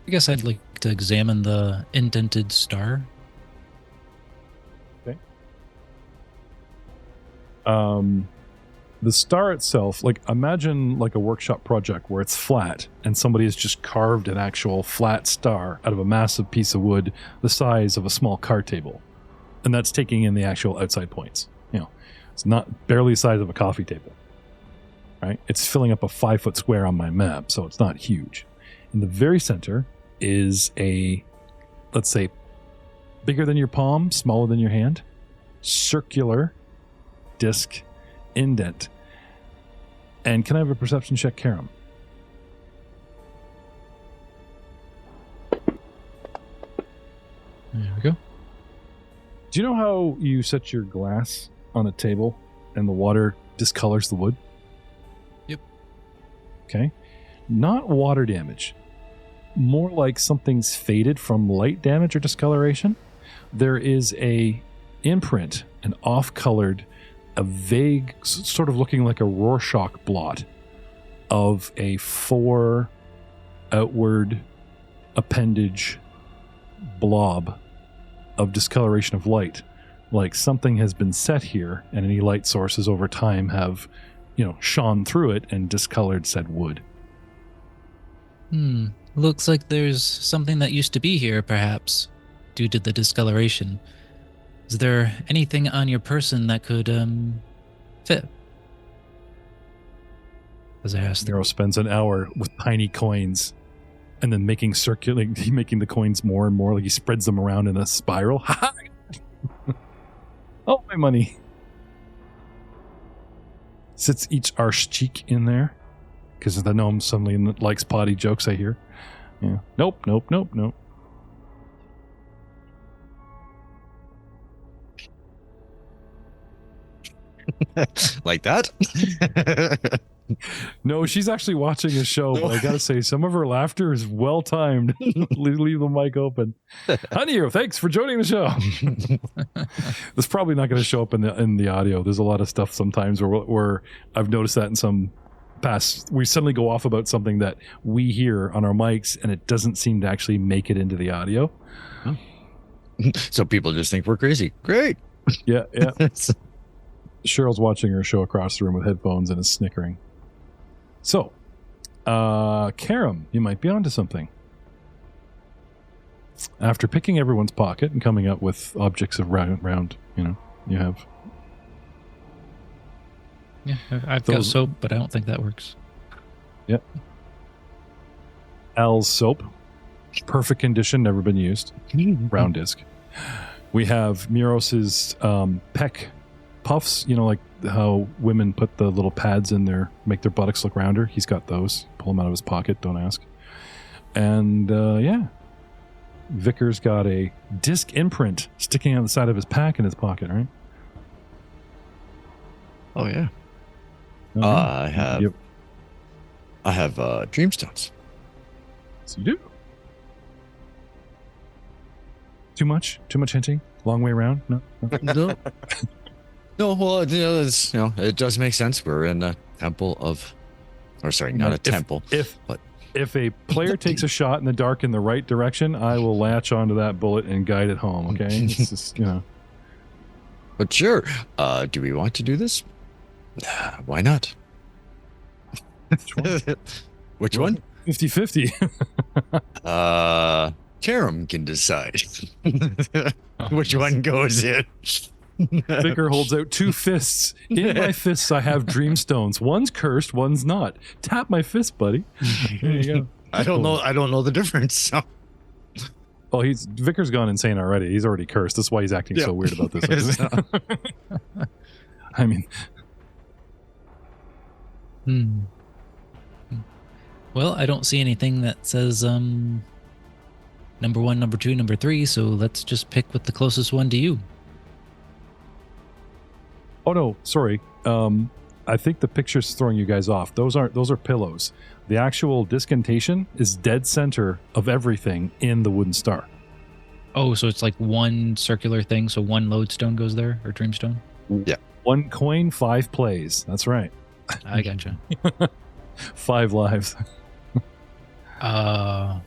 I guess I'd like to examine the indented star. Okay. The star itself, like imagine like a workshop project where it's flat and somebody has just carved an actual flat star out of a massive piece of wood the size of a small card table. And that's taking in the actual outside points. You know, it's not barely the size of a coffee table, right? It's filling up a 5-foot square on my map, so it's not huge. In the very center is a, let's say, bigger than your palm, smaller than your hand, circular disc indent. And can I have a perception check, Karom? There we go. Do you know how you set your glass on a table and the water discolors the wood? Yep. Okay. Not water damage. More like something's faded from light damage or discoloration. There is a imprint, an off-colored, a vague, sort of looking like a Rorschach blot of a 4 outward appendage blob of discoloration of light. Like something has been set here and any light sources over time have, shone through it and discolored said wood. Looks like there's something that used to be here, perhaps, due to the discoloration. Is there anything on your person that could, fit? As I asked. Nero spends an hour with tiny coins and then making the coins more and more, like he spreads them around in a spiral. Oh, my money. Sits each arse cheek in there. Because the gnome suddenly likes potty jokes, I hear. Yeah. Nope. Like that? No, she's actually watching a show, but I gotta say, some of her laughter is well timed. Leave the mic open. Honey, thanks for joining the show. That's probably not going to show up in the audio. There's a lot of stuff sometimes where I've noticed that in some past, we suddenly go off about something that we hear on our mics, and it doesn't seem to actually make it into the audio. Oh. So people just think we're crazy. Great. Yeah. Cheryl's watching her show across the room with headphones and is snickering. So, Karom, you might be onto something. After picking everyone's pocket and coming up with objects of round, you have. Yeah, I've got soap, but I don't think that works. Yep. Al's soap, perfect condition, never been used. Round disc. We have Muros's peck puffs, like how women put the little pads in there, make their buttocks look rounder. He's got those. Pull them out of his pocket, don't ask. And Vicar's got a disc imprint sticking out the side of his pack in his pocket, right? Oh yeah. Okay. I have dreamstones. So you do. Too much hinting? Long way around? No. No, well, it does make sense. We're in a temple of, or sorry, not a temple. If a player takes a shot in the dark in the right direction, I will latch onto that bullet and guide it home. Okay, it's just, But sure, do we want to do this? Why not? Which one? 50-50. Karom can decide which one goes in. Vicar holds out 2 fists. In my fists, I have dreamstones. One's cursed, one's not. Tap my fist, buddy. There you go. I don't know the difference. So. Well, Vicar's gone insane already. He's already cursed. That's why he's acting so weird about this. I mean. Well, I don't see anything that says number 1, number 2, number 3. So let's just pick with the closest one to you. Oh no, sorry. I think the picture's throwing you guys off. Those are pillows. The actual discantation is dead center of everything in the wooden star. Oh, so it's like one circular thing. So one lodestone goes there, or dreamstone. Yeah. 1 coin, 5 plays. That's right. I gotcha. 5 lives. Prepare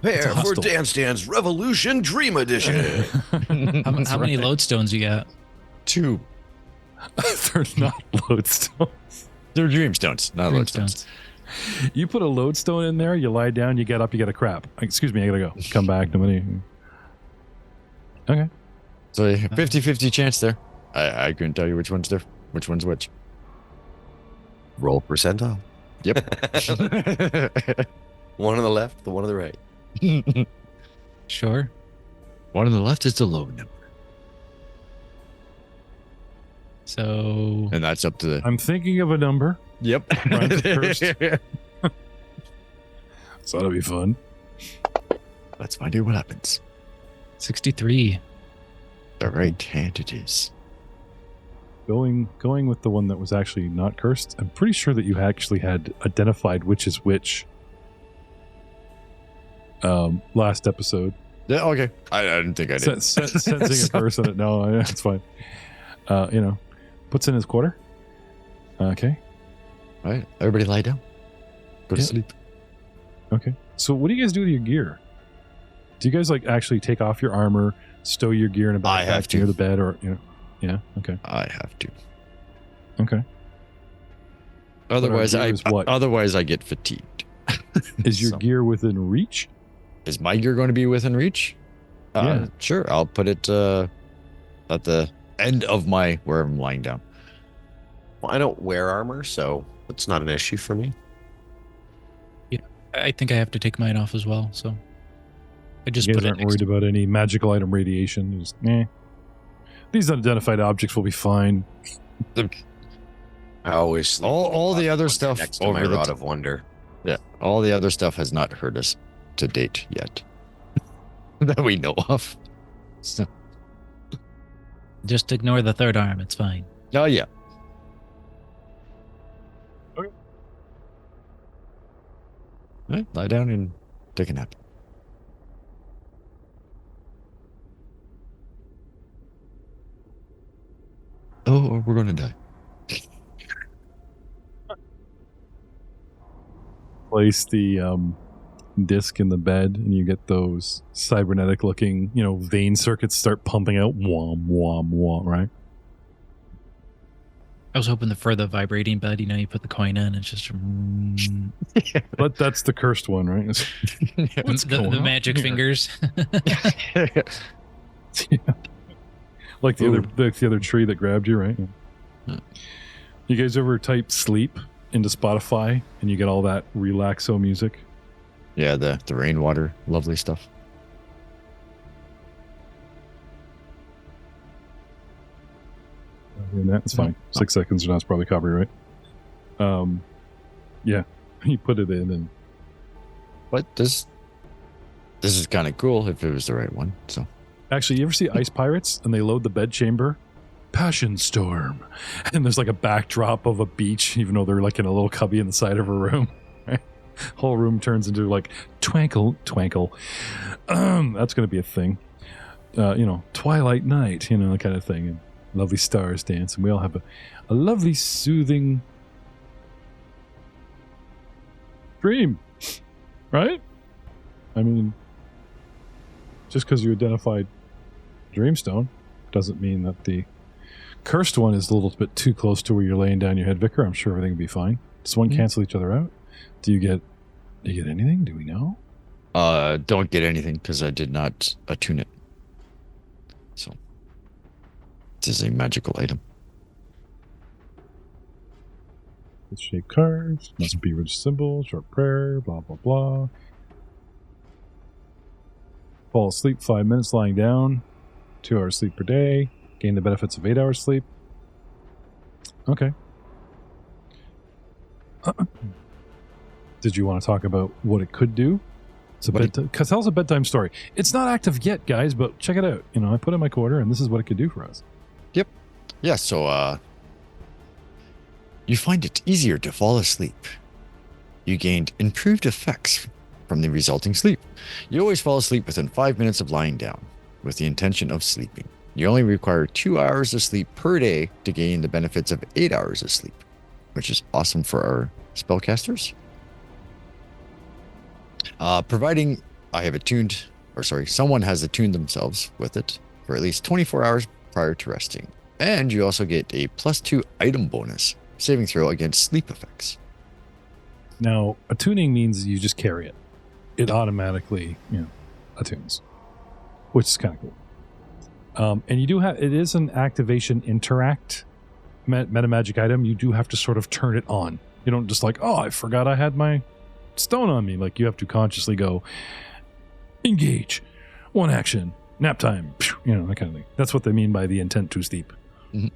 It's a for hostile. Dance Dance Revolution Dream Edition. How many lodestones you got? 2. They're not lodestones. They're dreamstones, not lodestones. You put a lodestone in there, you lie down, you get up, you get a crap. Excuse me, I gotta go. Come back. Nobody. Okay. So 50-50 chance there. I couldn't tell you which one's which. Roll percentile. Yep. One on the left, the one on the right. Sure. One on the left is the low number. So And that's up to the... I'm thinking of a number. Yep. Rhymes with cursed. So that'll be fun. Let's find out what happens. 63. The right hand it is. Going with the one that was actually not cursed. I'm pretty sure that you actually had identified which is which. Last episode. Yeah, okay. I didn't think I did. Sensing a curse in it. No, it's fine. Puts in his quarter. Okay. All right. Everybody lie down. Go to Yeah. sleep. Okay. So what do you guys do to your gear? Do you guys like actually take off your armor, stow your gear in a I have backpack to. near the bed, or Yeah. Okay. I have to. Okay. Otherwise, gear is what? Otherwise I get fatigued. Is your So- gear within reach? Is my gear going to be within reach? Yeah. Sure. I'll put it at the end of where I'm lying down. Well, I don't wear armor, so it's not an issue for me. I think I have to take mine off as well. So I just You guys put it aren't next worried to about any magical item radiation. Just, These unidentified objects will be fine. I always sleep All the other stuff next to my over the Rod t- of Wonder. Yeah. All the other stuff has not hurt us to date yet. That we know of. So, Just ignore the third arm. It's fine. oh yeah. Okay. All right, lie down and take a nap. Oh, or we're going to die. Place the disc in the bed, and you get those cybernetic looking, vein circuits start pumping out. Wom, wom, wom, right? I was hoping for the vibrating bed. You put the coin in. It's just But that's the cursed one, right? What's the going on magic here? fingers. Like the other tree that grabbed you, right? Yeah. You guys ever type sleep into Spotify and you get all that relaxo music? Yeah, the rainwater, lovely stuff. And that's fine. 6 seconds or not, it's probably copyright. Yeah, you put it in, and But this is kind of cool if it was the right one. So actually, you ever see Ice Pirates and they load the bed chamber? Passion Storm, and there's like a backdrop of a beach, even though they're like in a little cubby in the side of a room. Right? Whole room turns into like twinkle. That's gonna be a thing. Twilight night, that kind of thing, and lovely stars dance, and we all have a lovely soothing dream, right? I mean, just because you identified Dreamstone doesn't mean that the cursed one is a little bit too close to where you're laying down your head, Vicar. I'm sure everything will be fine. Does one cancel each other out? Do you get anything? Do we know? don't get anything because I did not attune it. So it is a magical item. With shaped cards, must be rich symbol, short prayer, blah blah blah. Fall asleep 5 minutes lying down, 2 hours sleep per day, gain the benefits of 8 hours sleep. Okay. Did you want to talk about what it could do? It's a bedtime. Tell us a bedtime story. It's not active yet, guys, but check it out. I put in my quarter, and this is what it could do for us. Yep. Yeah. So, you find it easier to fall asleep. You gained improved effects from the resulting sleep. You always fall asleep within 5 minutes of lying down, with the intention of sleeping. You only require 2 hours of sleep per day to gain the benefits of 8 hours of sleep, which is awesome for our spellcasters. Providing someone has attuned themselves with it for at least 24 hours prior to resting. And you also get a +2 item bonus saving throw against sleep effects. Now, attuning means you just carry it. It automatically, attunes, which is kind of cool. And you do have, it is an activation interact meta magic item. You do have to sort of turn it on. You don't just like, oh, I forgot I had my stone on me. Like, you have to consciously go, engage, one action, nap time, that kind of thing. That's what they mean by the intent to sleep. Mm-hmm.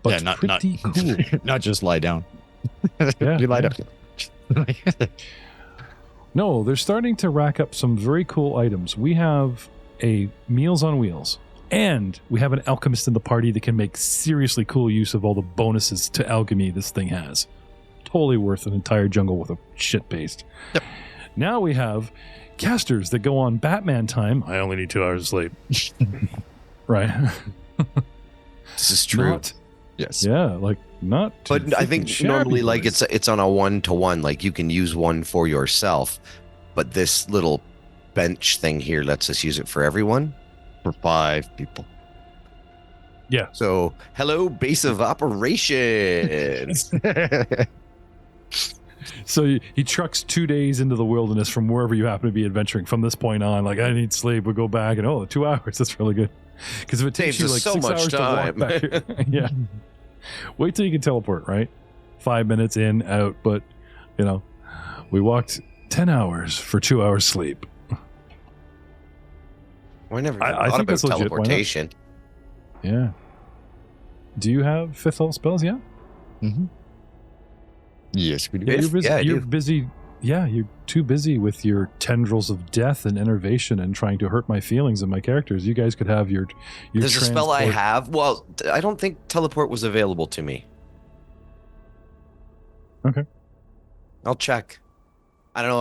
But yeah, pretty cool. Not just lie down. Yeah, you lie down. No, they're starting to rack up some very cool items. We have a Meals on Wheels, and we have an alchemist in the party that can make seriously cool use of all the bonuses to alchemy this thing has. Totally worth an entire jungle with a shit paste. Yep. Now we have casters that go on Batman time. I only need 2 hours of sleep. Right. This is true. Yes. Yeah, like not. But I think normally, like it's on a 1-to-1. Like you can use one for yourself, but this little bench thing here lets us use it for everyone. For 5 people. Yeah. So, hello, base of operations. So he trucks 2 days into the wilderness from wherever you happen to be adventuring. From this point on, like, I need sleep. We go back and 2 hours. That's really good. Because if it takes you like so 6 much hours time. to walk back, yeah. Wait till you can teleport, right? 5 minutes in, out. But we walked 10 hours for 2 hours sleep. I never I thought think about that's legit. teleportation. Yeah. Do you have 5th level spells yet? Mm-hmm. Yes, we do. Yeah, you're I do. busy. Yeah, you're too busy with your tendrils of death and enervation and trying to hurt my feelings and my characters. You guys could have your There's a spell I have. Well, I don't think teleport was available to me. Okay. I'll check. I don't know.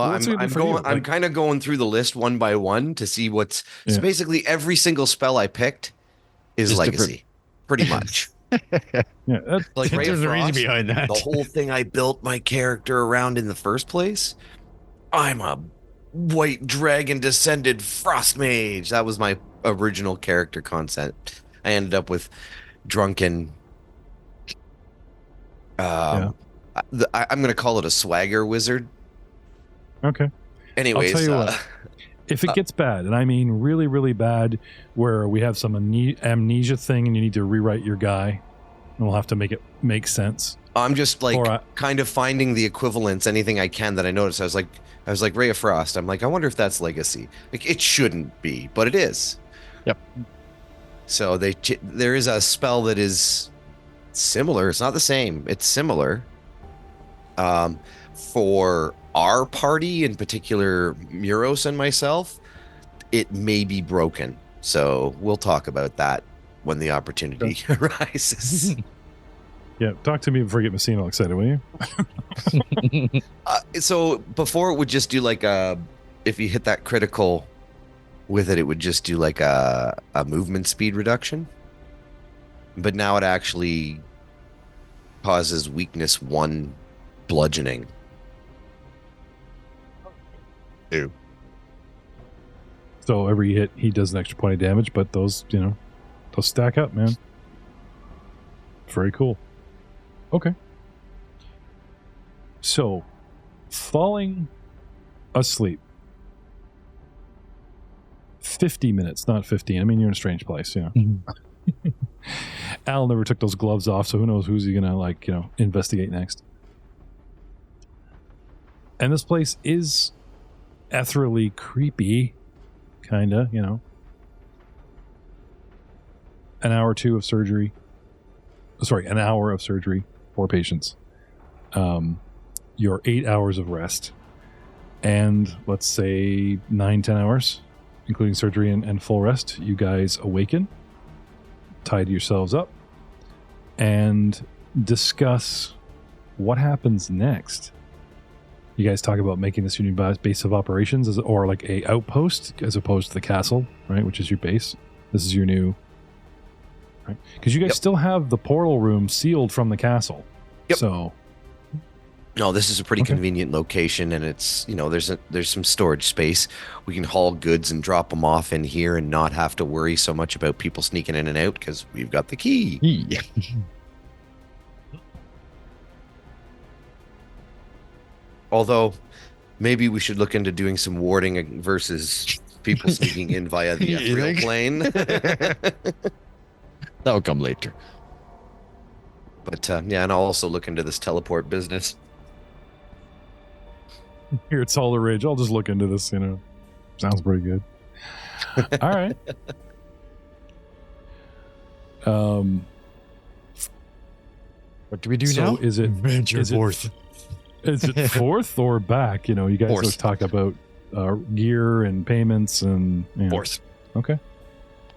Well, I'm kind of going through the list one by one to see what's. So basically, every single spell I picked is legacy, pretty much. Yeah, Like Ray of there's a reason Frost, behind that. the whole thing I built my character around in the first place. I'm a white dragon descended frost mage. That was my original character concept. I ended up with drunken. I'm going to call it a swagger wizard. Okay. Anyways, I'll tell you what. If it gets bad, and I mean really, really bad, where we have some amnesia thing and you need to rewrite your guy, and we'll have to make it make sense. I'm just kind of finding the equivalents, anything I can that I noticed. I was like Ray of Frost. I'm like, I wonder if that's legacy. Like, it shouldn't be, but it is. Yep. So there is a spell that is similar. It's not the same. It's similar. For our party, in particular, Muros and myself, it may be broken. So we'll talk about that when the opportunity arises. Yeah, talk to me before you get Messina all excited, will you? So before it would just do like if you hit that critical with it, it would just do like a movement speed reduction. But now it actually causes weakness 1 bludgeoning. Ew. So every hit, he does an extra point of damage, but those stack up, man. Very cool. Okay. So, falling asleep. 50 minutes, not 15. I mean, you're in a strange place, Mm-hmm. Al never took those gloves off, so who knows who's he gonna investigate next. And this place is ethereally creepy, kinda, An hour or 2 of surgery. Sorry, an hour of surgery for patients. Your 8 hours of rest. And let's say 9-10 hours, including surgery and full rest, you guys awaken, tidy yourselves up, and discuss what happens next. You guys talk about making this your new base of operations, or like a outpost as opposed to the castle, right? Which is your base. This is your new, right? Because you guys still have the portal room sealed from the castle. Yep. So, no, this is a pretty convenient location, and it's, there's some storage space. We can haul goods and drop them off in here and not have to worry so much about people sneaking in and out because we've got the key. Yeah. Although, maybe we should look into doing some warding versus people sneaking in via the ethereal plane. That'll come later. But and I'll also look into this teleport business. here at Solar Ridge, I'll just look into this, Sounds pretty good. All right. What do we do So now? is it Forth? Is it fourth or back? You guys Fourth. talk about gear and payments and Fourth. Okay.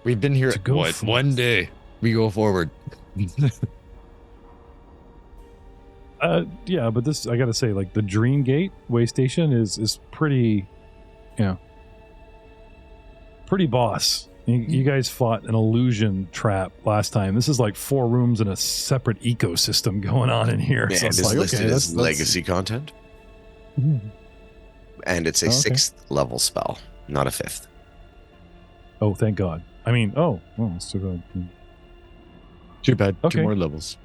We've been here To go what? forth. One day. We go forward. Yeah, but this, I gotta say, like the Dream Gate way station is pretty, pretty boss. You guys fought an illusion trap last time. This is like 4 rooms and a separate ecosystem going on in here. And So it's it's like, listed okay, as legacy content. And it's a Okay. 6th level spell, not a 5th. Oh, thank God. I mean, it's too bad. Too bad. Okay. 2 more levels.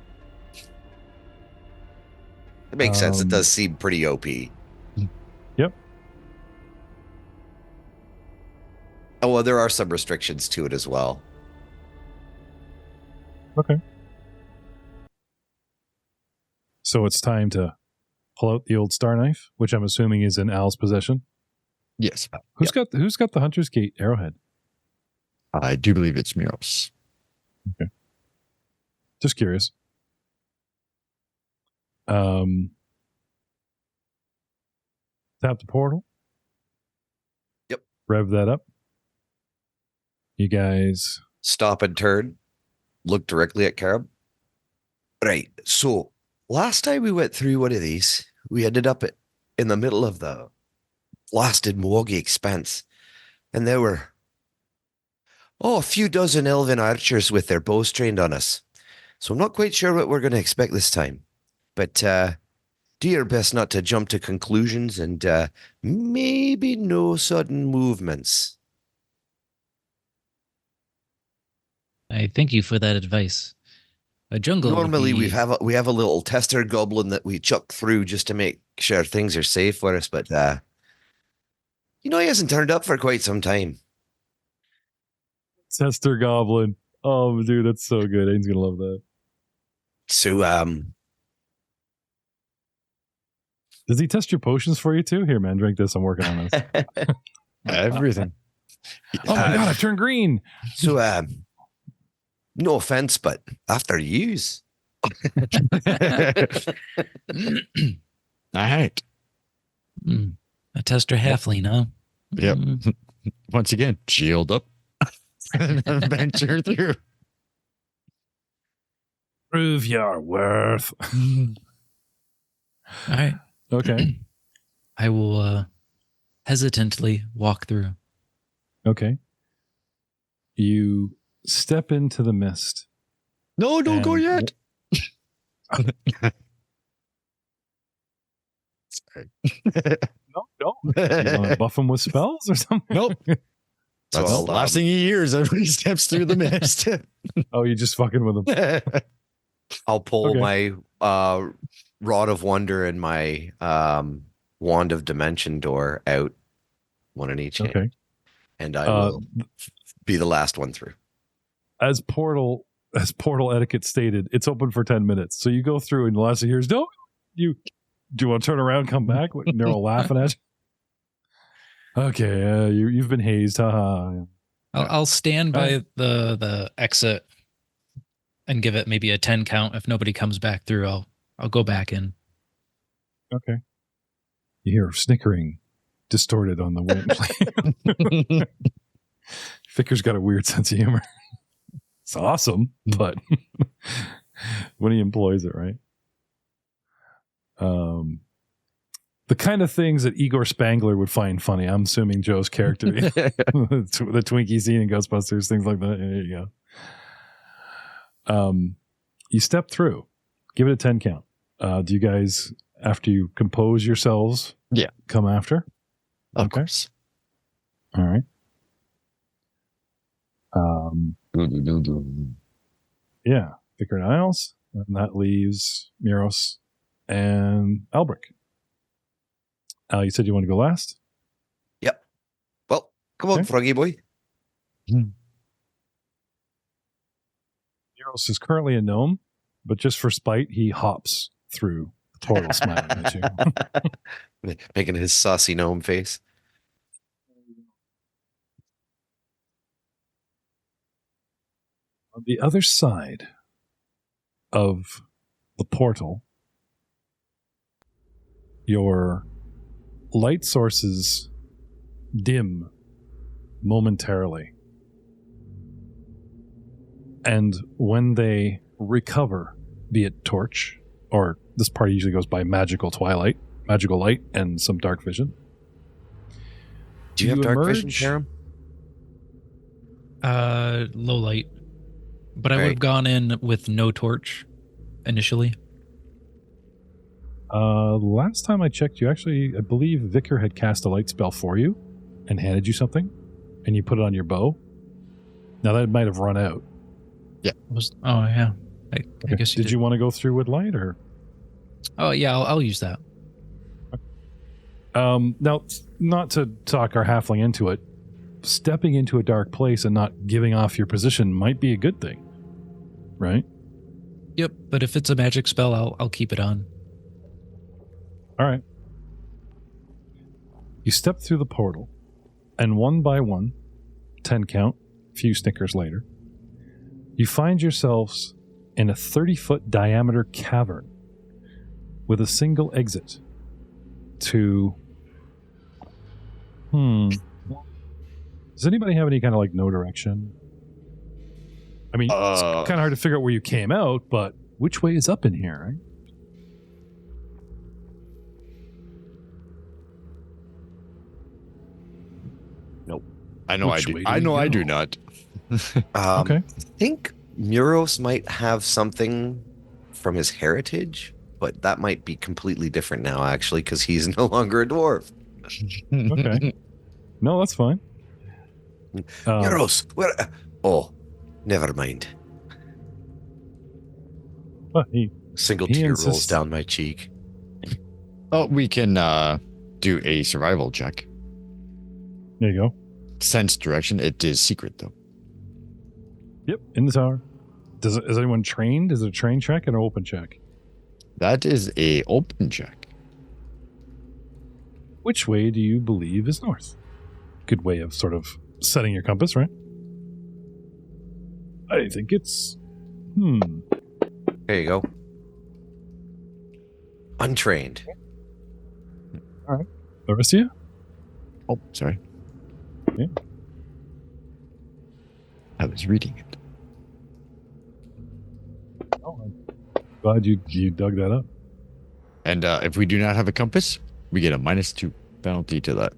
It makes sense. It Um, does seem pretty OP. Yep. Oh, well, there are some restrictions to it as well. Okay. So it's time to pull out the old star knife, which I'm assuming is in Al's possession. Yes. Who's got the Hunter's Gate arrowhead? I do believe it's Miros. Just curious. Tap the portal. Yep. Rev that up. You guys. Stop and turn. Look directly at Karom. Right. So last time we went through one of these, we ended up in the middle of the blasted Mwogi expanse. And there were, a few dozen elven archers with their bows trained on us. So I'm not quite sure what we're going to expect this time. But do your best not to jump to conclusions and maybe no sudden movements. I thank you for that advice. A jungle. would Normally be- we have a little tester goblin that we chuck through just to make sure things are safe for us, but he hasn't turned up for quite some time. Tester Goblin. Oh, dude, that's so good. Aiden's going to love that. So Does he test your potions for you too? Here, man, drink this. I'm working on this. Everything. Oh my God, I've turned green. so no offense, but after use. All right. A tester halfling, huh? Yep. Mm. Once again, shield up and venture through. Prove your worth. All right. Okay. I will hesitantly walk through. Okay. You step into the mist. No, don't go And- yet. Sorry. No, don't. You want to buff him with spells or something? Nope. So That's the I'll, last thing he hears as he steps through the mist. Oh, you just fucking with him. I'll pull Okay. my Rod of Wonder and my Wand of Dimension door out, one in each hand, Okay. and I will be the last one through. As portal etiquette stated, it's open for 10 minutes. So you go through and the last thing you hear is, no, do you want to turn around, come back? And they're all laughing at you. Okay, you've been hazed. Haha. I'll stand by the exit and give it maybe a 10 count. If nobody comes back through, I'll go back in. Okay. You hear snickering distorted on the wind. Ficker's got a weird sense of humor. It's awesome, but when he employs it, right? The kind of things that Igor Spangler would find funny. I'm assuming Joe's character, the Twinkie scene in Ghostbusters, things like that. There you go. You step through. Give it a 10 count. Do you guys, after you compose yourselves, come after? Of course. All right. Yeah, Vicar Niles, and that leaves Miros and Albrecht. You said you want to go last? Yep. Well, come on, Okay. Froggy boy. Miros is currently a gnome, but just for spite, he hops through the portal, smiling at you. Making his saucy gnome face. On the other side of the portal, your light sources dim momentarily. And when they recover, be it torch, or this party usually goes by magical light, and some dark vision. Do you have dark vision, emerge- Karom? Low light. But I would Right. have gone in with no torch initially. Last time I checked, I believe Vicar had cast a light spell for you and handed you something, and you put it on your bow. Now that might have run out. Oh yeah. I guess Did you want to go through with light, or? Oh yeah, I'll use that. Now, not to talk our halfling into it, stepping into a dark place and not giving off your position might be a good thing, right? Yep, but if it's a magic spell, I'll keep it on. All right. You step through the portal, and one by one, 10 count, few snickers later, you find yourselves in a 30-foot diameter cavern with a single exit to... Does anybody have any kind of like no direction? I mean, it's kind of hard to figure out where you came out, but which way is up in here, right? I know Which I do. way do I we know I go? do not. Okay. I think Muros might have something from his heritage, but that might be completely different now, actually, because he's no longer a dwarf. Okay. No, that's fine. Muros, where? Oh, never mind. But he Single He tear rolls insists- down my cheek. Oh, we can do a survival check. there you go. Sense direction. It is secret though. Yep, in the tower. Is anyone trained? Is it a train check and an open check? That is a open check. Which way do you believe is north? Good way of sort of setting your compass, right? I think it's... There you go. Untrained. The rest of you? Oh, sorry. Yeah. I was reading it. Oh, I'm glad you dug that up. And if we do not have a compass, we get a -2 penalty to that.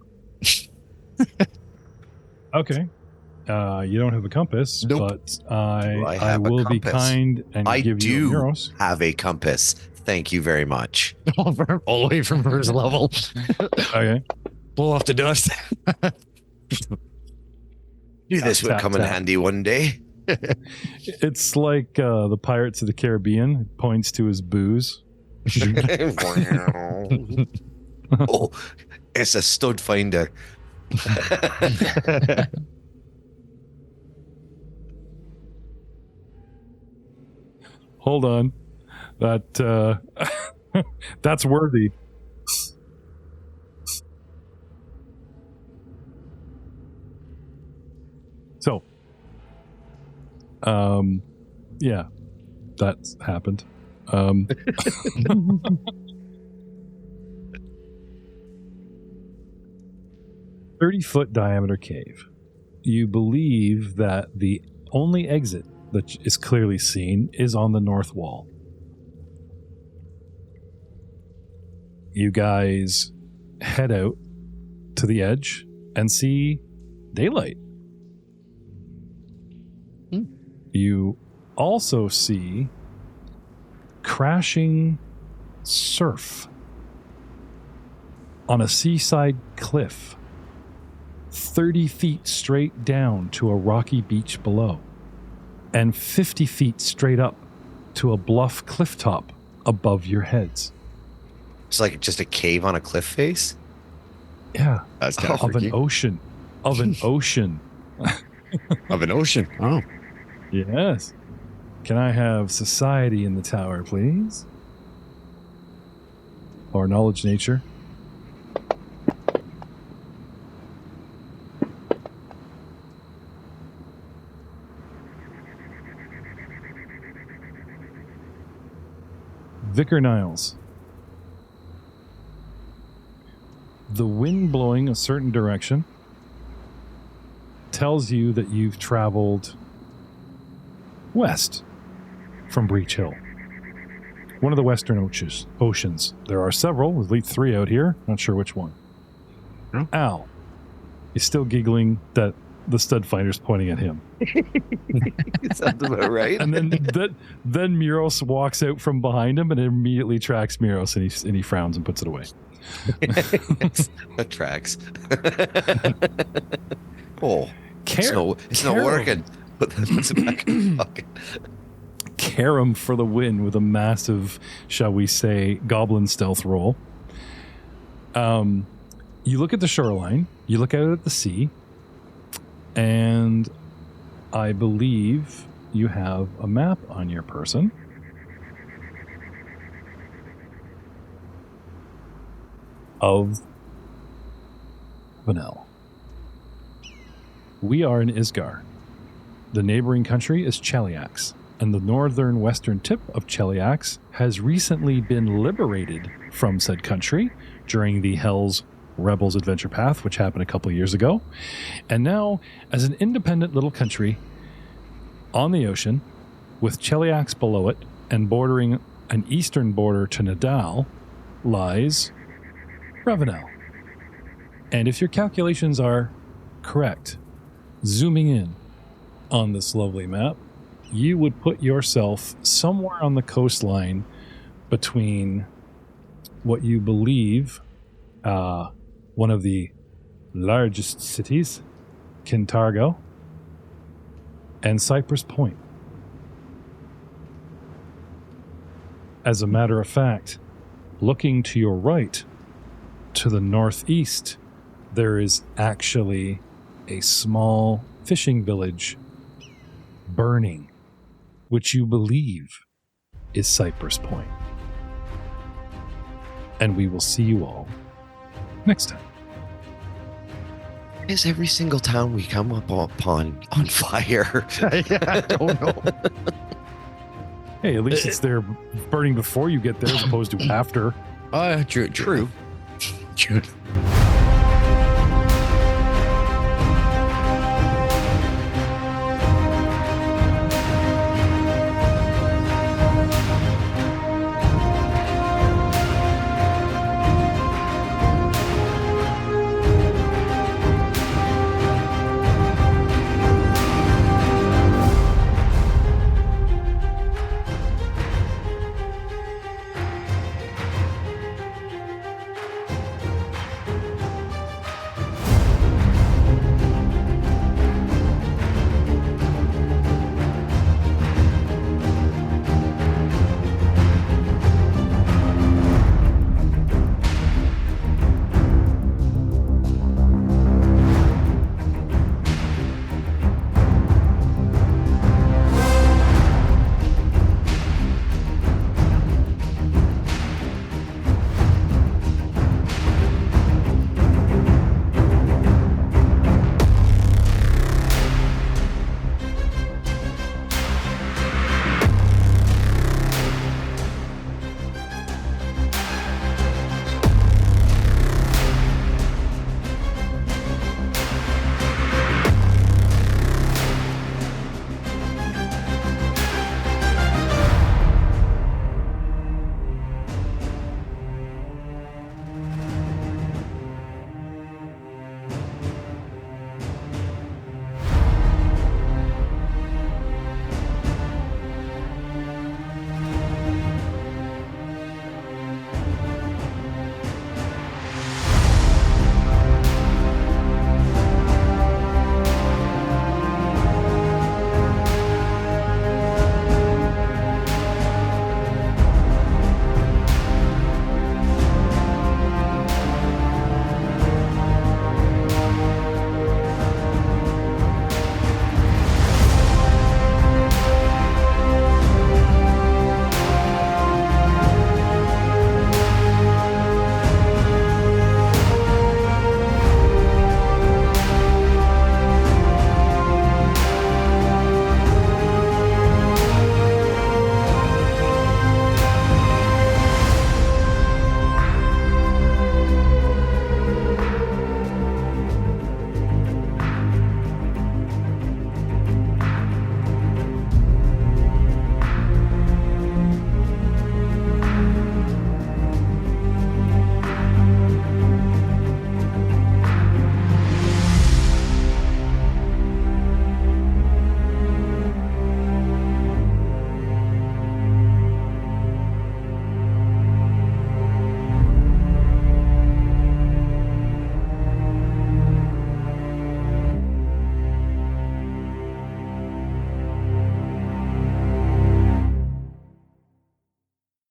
Okay. You don't have a compass, Nope. but I have a will be compass? kind and I give you do euros. have a compass. Thank you very much. All the way from first level. Okay. Blow off the dust. Knew this would Tap, come in tap. handy one day. It's like the Pirates of the Caribbean. It points to his booze. Oh, it's a stud finder. Hold on. That that's worthy. So, yeah, that's happened. 30-foot diameter cave. You believe that the only exit that is clearly seen is on the north wall. You guys head out to the edge and see daylight. You also see crashing surf on a seaside cliff 30 feet straight down to a rocky beach below and 50 feet straight up to a bluff cliff top above your heads. It's like just a cave on a cliff face? Yeah. That's kind Of of an ocean. Of an ocean. Of an ocean. Oh. Yes. Can I have society in the tower, please? Or knowledge nature? Vicar Niles. The wind blowing a certain direction tells you that you've traveled west from Breach Hill. One of the western oceans. There are several, at least 3 out here. Not sure which one. Hmm? Al is still giggling that the stud finder's pointing at him. Sounds about right. And then Muros walks out from behind him and immediately tracks Muros, and he frowns and puts it away. That tracks. Oh, Karom, it's not working. Puts it back in the pocket. Karom for the win with a massive, shall we say, goblin stealth roll. You look at the shoreline, you look out at the sea, and I believe you have a map on your person. Of Vanel. We are in Isgar. The neighboring country is Cheliax, and the northern western tip of Cheliax has recently been liberated from said country during the Hell's Rebels Adventure Path, which happened a couple of years ago. And now, as an independent little country on the ocean, with Cheliax below it and bordering an eastern border to Nadal, lies Ravenel. And if your calculations are correct, zooming in on this lovely map, you would put yourself somewhere on the coastline between what you believe one of the largest cities, Kintargo, and Cypress Point. As a matter of fact, looking to your right, to the northeast, there is actually a small fishing village burning, which you believe is Cypress Point. And we will see you all next time. Is every single town we come upon on fire? I don't know. Hey, at least it's there burning before you get there as opposed to after. True.